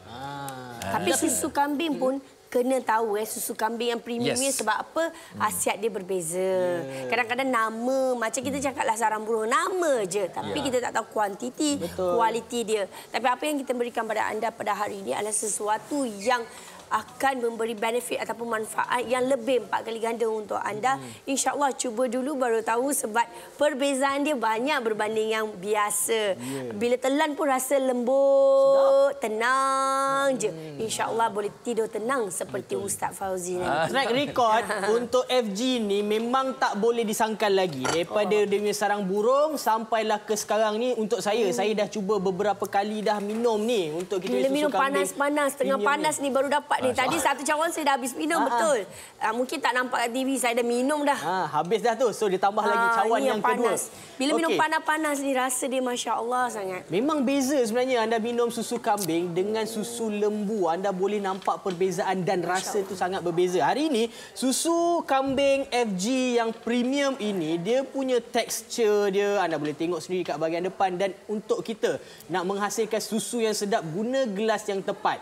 Tapi susu kambing pun kena tahu susu kambing yang premium ni sebab apa? Khasiat dia berbeza. Kadang-kadang nama macam kita cakaplah sarang burung nama je tapi kita tak tahu kuantiti, kualiti dia. Tapi apa yang kita berikan pada anda pada hari ini adalah sesuatu yang akan memberi benefit ataupun manfaat yang lebih 4 kali ganda untuk anda. InsyaAllah cuba dulu baru tahu sebab perbezaan dia banyak berbanding yang biasa. Bila telan pun rasa lembut, tenang je. InsyaAllah boleh tidur tenang seperti Ustaz Fauzi. Track record untuk FG ni memang tak boleh disangkal lagi. Daripada dia punya sarang burung sampailah ke sekarang ni untuk saya. Saya dah cuba beberapa kali dah minum ni untuk kita bila susu minum kambing. Panas-panas, tengah panas ni baru dapat ni. Tadi satu cawan saya dah habis minum, betul. Mungkin tak nampak kat TV, saya dah minum dah. Habis dah tu. So, dia tambah lagi cawan yang kedua. Bila minum panas-panas ni, rasa dia Masya Allah sangat. Memang beza sebenarnya anda minum susu kambing dengan susu lembu. Anda boleh nampak perbezaan dan rasa tu sangat berbeza. Hari ini, susu kambing FG yang premium ini, dia punya tekstur dia. Anda boleh tengok sendiri kat bahagian depan. Dan untuk kita nak menghasilkan susu yang sedap, guna gelas yang tepat.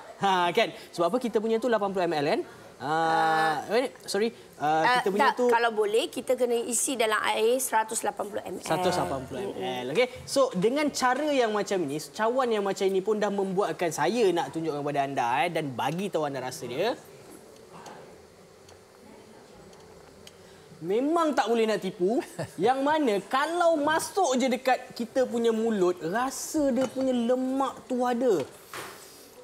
Kan? Sebab apa kita punya tu 80 ml kan? Kita punya tu kalau boleh kita kena isi dalam air 180 ml. 180 ml. Okey. So dengan cara yang macam ini, cawan yang macam ini pun dah membuatkan saya nak tunjukkan kepada anda dan bagi tahu anda rasa dia. Memang tak boleh nak tipu. Yang mana kalau masuk je dekat kita punya mulut, rasa dia punya lemak tu ada.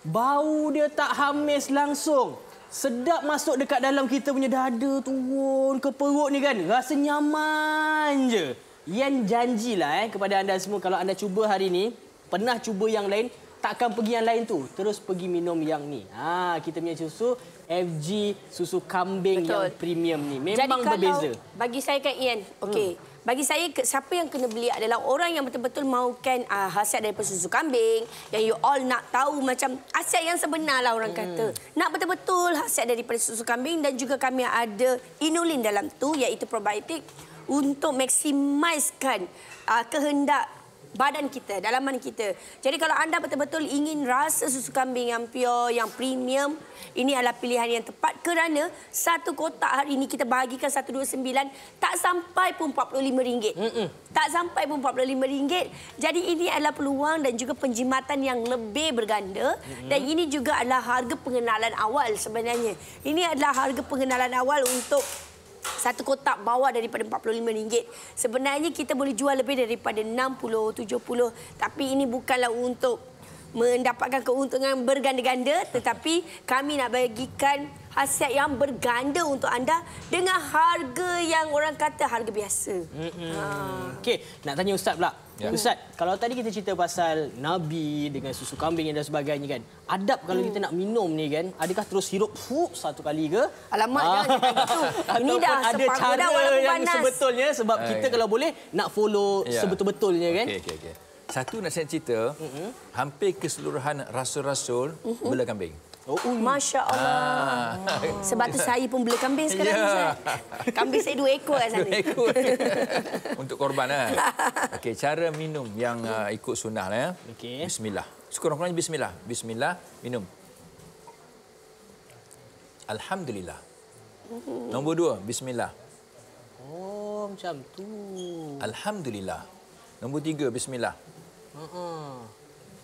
Bau dia tak hamis langsung. Sedap masuk dekat dalam kita punya dada, turun ke perut ni kan. Rasa nyaman je. Yan janjilah kepada anda semua kalau anda cuba hari ni, pernah cuba yang lain, takkan pergi yang lain tu. Terus pergi minum yang ni. Kita punya susu FG susu kambing yang premium ni. Memang jadi, berbeza. Bagi saya Kak Ian, okey. Bagi saya, siapa yang kena beli adalah orang yang betul-betul mahukan khasiat daripada susu kambing. Yang you all nak tahu macam khasiat yang sebenar lah orang kata. Nak betul-betul khasiat daripada susu kambing dan juga kami ada inulin dalam tu iaitu probiotik untuk maksimiskan kehendak badan kita, dalaman kita. Jadi kalau anda betul-betul ingin rasa susu kambing yang pure, yang premium, ini adalah pilihan yang tepat kerana satu kotak hari ini kita bahagikan 129 tak sampai pun RM45. Tak sampai pun RM45. Jadi ini adalah peluang dan juga penjimatan yang lebih berganda dan ini juga adalah harga pengenalan awal sebenarnya. Ini adalah harga pengenalan awal untuk satu kotak bawah daripada RM45. Sebenarnya kita boleh jual lebih daripada 60, 70. Tapi ini bukanlah untuk mendapatkan keuntungan berganda-ganda. Tetapi kami nak bagikan khasiat yang berganda untuk anda dengan harga yang orang kata harga biasa. Okey, nak tanya Ustaz pula. Ya. Ustaz, kalau tadi kita cerita pasal Nabi dengan susu kambing dan sebagainya kan. Adab kalau kita nak minum ni kan, adakah terus hirup satu kali ke? Alamak, jangan cakap gitu. Ini dah ada cara yang panas. Sebetulnya sebab kita kalau boleh nak follow sebetul-betulnya kan. Okey. Satu nak saya cerita, hampir keseluruhan rasul-rasul bela kambing. Masya Allah. Sebab tu saya pun bela kambing sekarang. Kambing saya 2 ekor kat sana. 2 ekor. Untuk korban lah. Okey, cara minum yang ikut sunnah lah ya. Okay. Bismillah. Sekurang-kurangnya bismillah. Bismillah, minum. Alhamdulillah. Nombor 2, bismillah. Oh, macam tu. Alhamdulillah. Nombor 3, bismillah.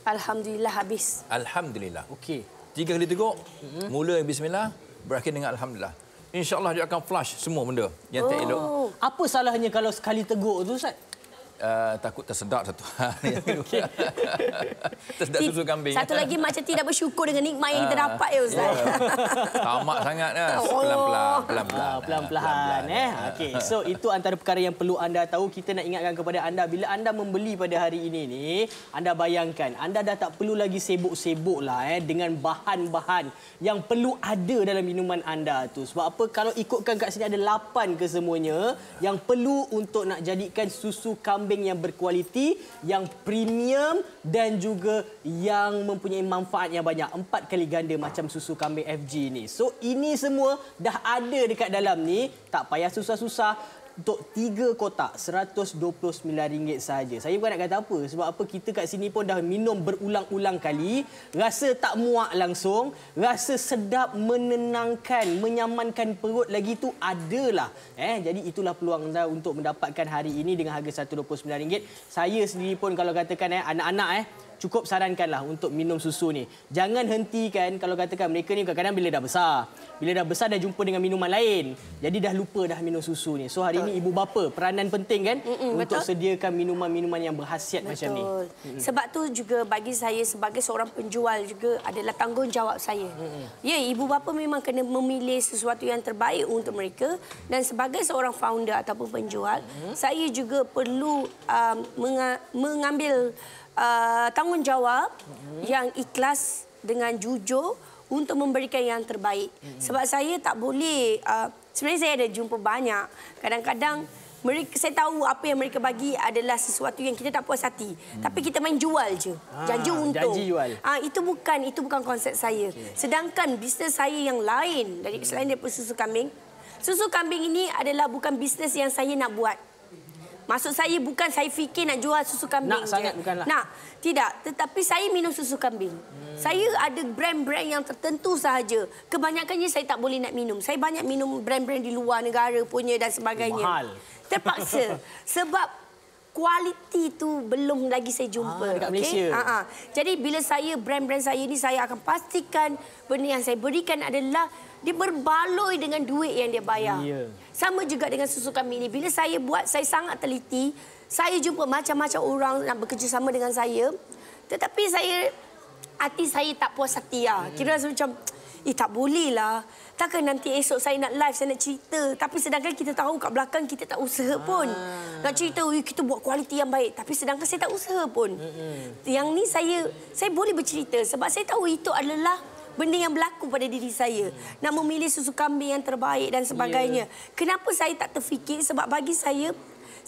Alhamdulillah habis. Alhamdulillah. Okey. 3 kali teguk, mula bismillah, berakhir dengan alhamdulillah. InsyaAllah dia akan flush semua benda yang tak elok. Apa salahnya kalau sekali teguk tu, Ustaz? Takut tersedak satu. Tersedak susu kambing. Satu lagi macam tidak bersyukur dengan nikmat yang kita dapat ya Ustaz. Tamak sangat kan. Pelan-pelan. Okey, so itu antara perkara yang perlu anda tahu. Kita nak ingatkan kepada anda bila anda membeli pada hari ini ni, anda bayangkan anda dah tak perlu lagi sibuk-sibuk lah dengan bahan-bahan yang perlu ada dalam minuman anda tu. Sebab apa? Kalau ikutkan kat sini ada 8 kesemuanya yang perlu untuk nak jadikan susu kambing yang berkualiti, yang premium dan juga yang mempunyai manfaat yang banyak. 4 kali ganda macam susu kambing FG ni. So ini semua dah ada dekat dalam ni. Tak payah susah-susah. Untuk 3 kotak, RM129 sahaja. Saya bukan nak kata apa. Sebab apa, kita kat sini pun dah minum berulang-ulang kali. Rasa tak muak langsung. Rasa sedap, menenangkan, menyamankan perut lagi tu adalah. Jadi itulah peluang anda untuk mendapatkan hari ini dengan harga RM129. Saya sendiri pun kalau katakan anak-anak cukup sarankanlah untuk minum susu ni. Jangan hentikan kalau katakan mereka ni kadang-kadang bila dah besar. Bila dah besar dah jumpa dengan minuman lain. Jadi dah lupa dah minum susu ni. So hari ini ibu bapa peranan penting kan untuk sediakan minuman-minuman yang berkhasiat macam ni. Sebab tu juga bagi saya sebagai seorang penjual juga adalah tanggungjawab saya. Ya, ibu bapa memang kena memilih sesuatu yang terbaik untuk mereka dan sebagai seorang founder ataupun penjual, saya juga perlu mengambil tanggungjawab yang ikhlas dengan jujur untuk memberikan yang terbaik. Sebab saya tak boleh, sebenarnya saya ada jumpa banyak. Kadang-kadang saya tahu apa yang mereka bagi adalah sesuatu yang kita tak puas hati. Tapi kita main jual je. Janji untung. Janji jual. Itu bukan konsep saya. Sedangkan bisnes saya yang lain selain daripada susu kambing. Susu kambing ini adalah bukan bisnes yang saya nak buat. Maksud saya bukan saya fikir nak jual susu kambing. Nak sangat bukanlah. Nak. Tidak. Tetapi saya minum susu kambing. Saya ada brand-brand yang tertentu sahaja. Kebanyakannya saya tak boleh nak minum. Saya banyak minum brand-brand di luar negara punya dan sebagainya. Mahal. Terpaksa. Sebab kualiti tu belum lagi saya jumpa. Dekat Malaysia. Jadi bila saya brand-brand saya ni, saya akan pastikan benda yang saya berikan adalah dia berbaloi dengan duit yang dia bayar. Sama juga dengan susu kambing ni. Bila saya buat, saya sangat teliti. Saya jumpa macam-macam orang nak bekerjasama dengan saya. Tetapi hati saya tak puas hati lah. Kira rasa macam, tak boleh lah. Takkan nanti esok saya nak live, saya nak cerita. Tapi sedangkan kita tahu kat belakang kita tak usaha pun. Nak cerita, kita buat kualiti yang baik. Tapi sedangkan saya tak usaha pun. Yang ni saya boleh bercerita sebab saya tahu itu adalah benda yang berlaku pada diri saya. Nak memilih susu kambing yang terbaik dan sebagainya. Kenapa saya tak terfikir? Sebab bagi saya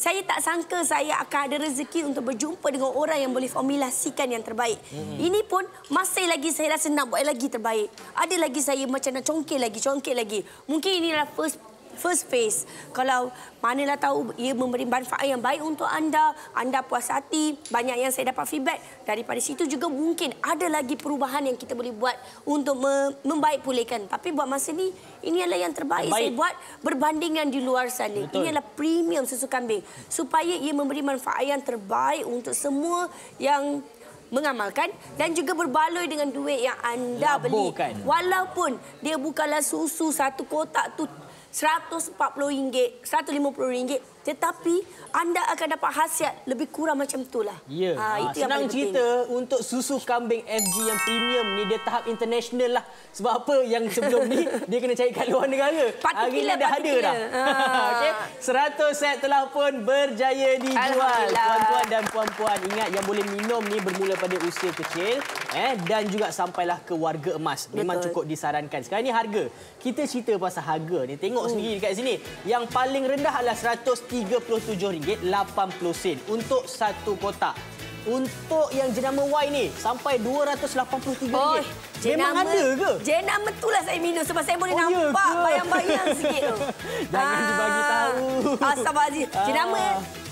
tak sangka saya akan ada rezeki untuk berjumpa dengan orang yang boleh formulasikan yang terbaik. Ini pun masih lagi saya rasa nak buat lagi terbaik. Ada lagi saya macam nak congkil lagi. Mungkin inilah first phase. Kalau manalah tahu ia memberi manfaat yang baik untuk anda puas hati, banyak yang saya dapat feedback. Daripada situ juga mungkin ada lagi perubahan yang kita boleh buat untuk membaik pulihkan. Tapi buat masa ni, ini adalah yang terbaik saya buat berbandingan di luar sana. Betul. Ini adalah premium susu kambing. Supaya ia memberi manfaat yang terbaik untuk semua yang mengamalkan dan juga berbaloi dengan duit yang anda beli. Walaupun dia bukanlah susu satu kotak tu RM140, RM150, tetapi anda akan dapat khasiat lebih kurang macam itulah. Ya. Itu yang senang cerita untuk susu kambing FG yang premium ni dia tahap international lah. Sebab apa yang sebelum ni dia kena cari kat luar negara. Hari ni dah ada dah. Okey, 100 set telah pun berjaya dijual. Tuan-tuan dan puan-puan, ingat yang boleh minum ni bermula pada usia kecil dan juga sampailah ke warga emas. Memang cukup disarankan. Sekarang ni harga. Kita cerita pasal harga ni. Tengok sendiri dekat sini. Yang paling rendah adalah RM137.80 untuk satu kotak. Untuk yang jenama Y ni sampai RM283. Memang ada ke? Jenama itulah saya minum sebab saya boleh nampak bayang-bayang sikit tu. Jangan dibagi tahu. Astaghfirullahalazim.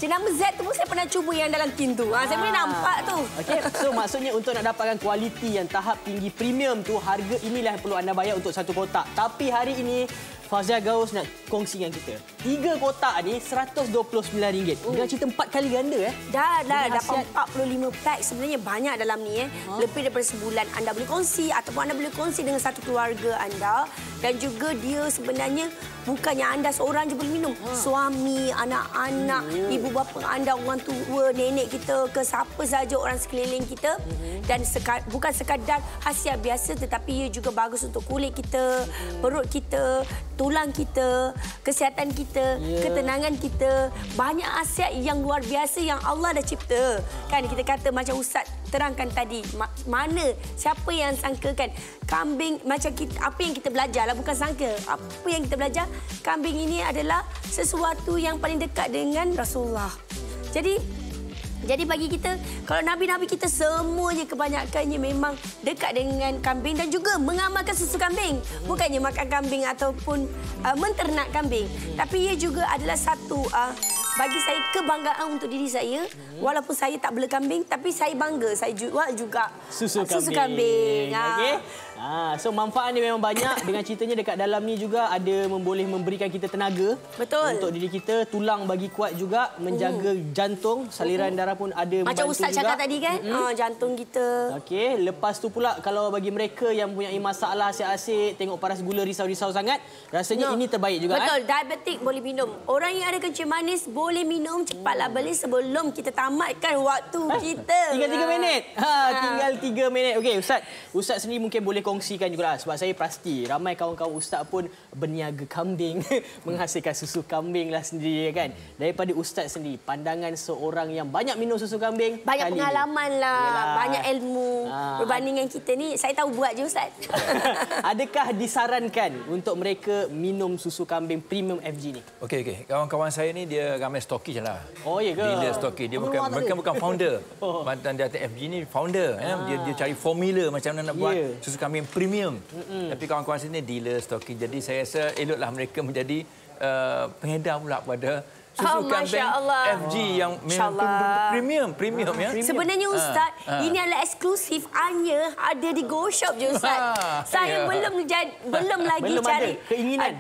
Jenama Z tu pun saya pernah cuba yang dalam tin tu. Saya boleh nampak tu. Okey, so maksudnya untuk nak dapatkan kualiti yang tahap tinggi premium tu, harga inilah yang perlu anda bayar untuk satu kotak. Tapi hari ini Fazia Gaus nak kongsi dengan kita. 3 kotak ni RM129. Dengan cerita 4 kali ganda Dah dapat 45 pack. Sebenarnya banyak dalam ni Lebih daripada sebulan anda boleh kongsi ataupun anda boleh kongsi dengan satu keluarga anda. Dan juga dia sebenarnya bukannya anda seorang je boleh minum. Suami, anak-anak, ibu bapa anda, orang tua, nenek kita ke siapa saja orang sekeliling kita. Dan bukan sekadar khasiat biasa tetapi ia juga bagus untuk kulit kita, perut kita, tulang kita, kesihatan kita, ketenangan kita. Banyak khasiat yang luar biasa yang Allah dah cipta. Kan kita kata macam Ustaz terangkan tadi, mana siapa yang sangkakan kambing macam kita, apa yang kita belajar lah, bukan sangka. Apa yang kita belajar, kambing ini adalah sesuatu yang paling dekat dengan Rasulullah. Jadi bagi kita, kalau Nabi-Nabi kita semuanya kebanyakannya memang dekat dengan kambing dan juga mengamalkan susu kambing. Bukannya makan kambing ataupun menternak kambing. Tapi ia juga adalah satu bagi saya kebanggaan untuk diri saya. Walaupun saya tak bela kambing, tapi saya bangga saya jual juga susu kambing. Okay. So manfaat ni memang banyak. Dengan ceritanya dekat dalam ni juga ada boleh memberikan kita tenaga. Betul. Untuk diri kita, tulang bagi kuat juga, menjaga jantung, saliran darah pun ada macam membantu Ustaz juga. cakap tadi kan, jantung kita. Okey, lepas tu pula kalau bagi mereka yang mempunyai masalah asyik-asyik, tengok paras gula risau-risau sangat, rasanya ini terbaik juga. Betul, diabetik boleh minum. Orang yang ada kencing manis boleh minum. Cepatlah beli sebelum kita tamatkan waktu kita. Tinggal 3 minit. Tinggal 3 minit. Okey, Ustaz sendiri mungkin boleh kongsikan juga sebab saya pasti ramai kawan-kawan Ustaz pun berniaga kambing, menghasilkan susu kambing lah sendiri kan. Daripada Ustaz sendiri, pandangan seorang yang banyak minum susu kambing, banyak pengalaman lah, banyak ilmu. Berbandingan kita ni, saya tahu buat je Ustaz. Adakah disarankan untuk mereka minum susu kambing premium FG ni? Okey. Kawan-kawan saya ni dia ramai stoki je lah. Oh, ya ke? Dealer stoki. Dia bukan founder. Mantan di atas FG ni founder. Dia cari formula macam mana nak buat susu kambing premium. Tapi kawan-kawan sini dealer stoki. Jadi saya rasa eloklah mereka menjadi pengedar pula pada susu kambing FG yang memang premium ya. Sebenarnya Ustaz, ini adalah eksklusif hanya ada di Go Shop je Ustaz. Saya belum lagi cari keinginan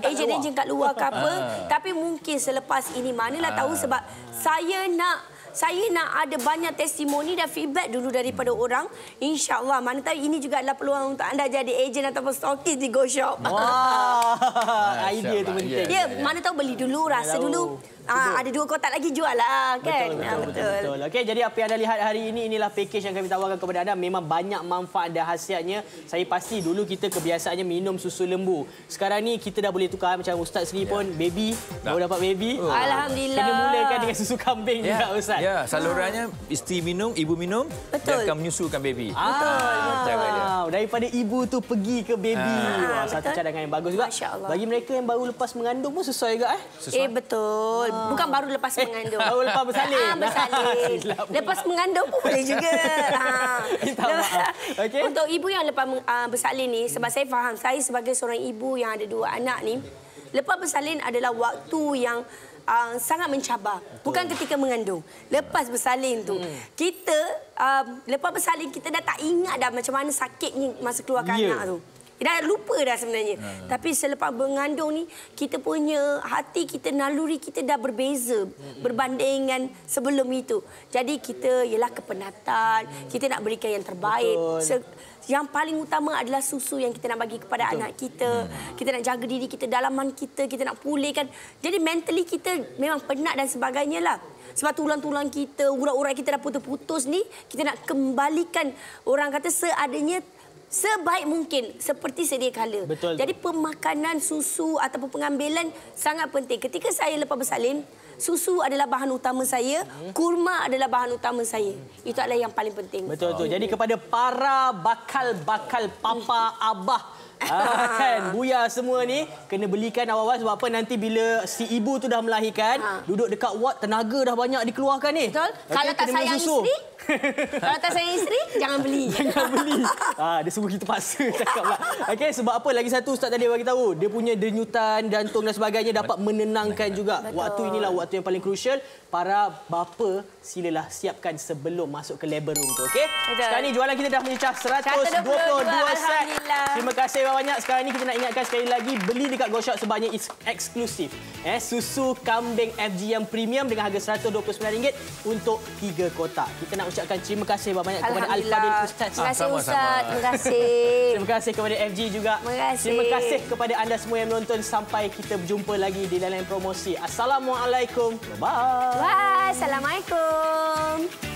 ejen-ejen kat luar ke apa. Tapi mungkin selepas ini manalah tahu sebab saya nak saya nak ada banyak testimoni dan feedback dulu daripada orang. InsyaAllah, mana tahu ini juga adalah peluang untuk anda jadi ejen ataupun stokis di Go Shop. Wah, idea tu penting. Ya, mana tahu beli dulu, rasa dulu. Ada 2 kotak lagi jual lah, kan? Betul. Okey, jadi apa yang anda lihat hari ini, inilah package yang kami tawarkan kepada anda. Memang banyak manfaat dan khasiatnya. Saya pasti dulu kita kebiasaannya minum susu lembu. Sekarang ni kita dah boleh tukar, macam Ustaz sendiri pun baby, baru dapat baby. Alhamdulillah. Kena mulakan dengan susu kambing juga, Ustaz. Ya, salurannya isteri minum, ibu minum, dia akan menyusukan baby. Betul. Daripada ibu tu pergi ke baby. Satu cadangan yang bagus juga. Bagi mereka yang baru lepas mengandung pun sesuai juga. Betul. Bukan baru lepas mengandung. Baru lepas bersalin. Bersalin. Lepas mengandung pun boleh juga. Minta maaf. Okay. Untuk ibu yang lepas bersalin ni, sebab saya faham, saya sebagai seorang ibu yang ada 2 anak ni, lepas bersalin adalah waktu yang sangat mencabar. Bukan ketika mengandung. Lepas bersalin tu, kita lepas bersalin kita dah tak ingat dah macam mana sakitnya masa keluarkan anak tu. Dah lupa dah sebenarnya. Tapi selepas mengandung ni, kita punya hati kita, naluri kita dah berbeza berbanding dengan sebelum itu. Jadi kita ialah kepenatan, kita nak berikan yang terbaik. Yang paling utama adalah susu yang kita nak bagi kepada anak kita. Kita nak jaga diri kita, dalaman kita nak pulihkan. Jadi mentally kita memang penat dan sebagainya lah. Sebab tulang-tulang kita, urat-urat kita dah putus-putus ni, kita nak kembalikan, orang kata seadanya, sebaik mungkin seperti sedia kala. Betul. Jadi pemakanan susu ataupun pengambilan sangat penting. Ketika saya lepas bersalin, susu adalah bahan utama saya, kurma adalah bahan utama saya. Itu adalah yang paling penting. Betul tu. Jadi kepada para bakal papa, abah, kan buya semua ni kena belikan awal-awal. Sebab apa, nanti bila si ibu tu dah melahirkan, duduk dekat ward, tenaga dah banyak dikeluarkan ni. Betul. Kalau tak sayang isteri, kalau tak sayang isteri, jangan beli. Jangan beli. Dia suruh kita paksa cakap pula. Okey, sebab apa, lagi satu Ustaz tadi bagi tahu, dia punya denyutan, jantung dan sebagainya dapat menenangkan juga. Betul. Waktu inilah waktu yang paling crucial. Para bapa, silalah siapkan sebelum masuk ke labor room tu, okey? Sekarang ni jualan kita dah mencecah 122 set. Terima kasih banyak. Sekarang ni kita nak ingatkan sekali lagi, beli dekat Go Shop sebabnya eksklusif. Susu kambing FG yang premium dengan harga RM129 untuk 3 kotak. Kita nak ucapkan terima kasih banyak kepada Al-Fadil Ustaz. Terima kasih Ustaz. Terima kasih. Terima kasih kepada FG juga. Terima kasih. Terima kasih kepada anda semua yang menonton. Sampai kita berjumpa lagi di lain promosi. Assalamualaikum. Bye. Bye. Assalamualaikum.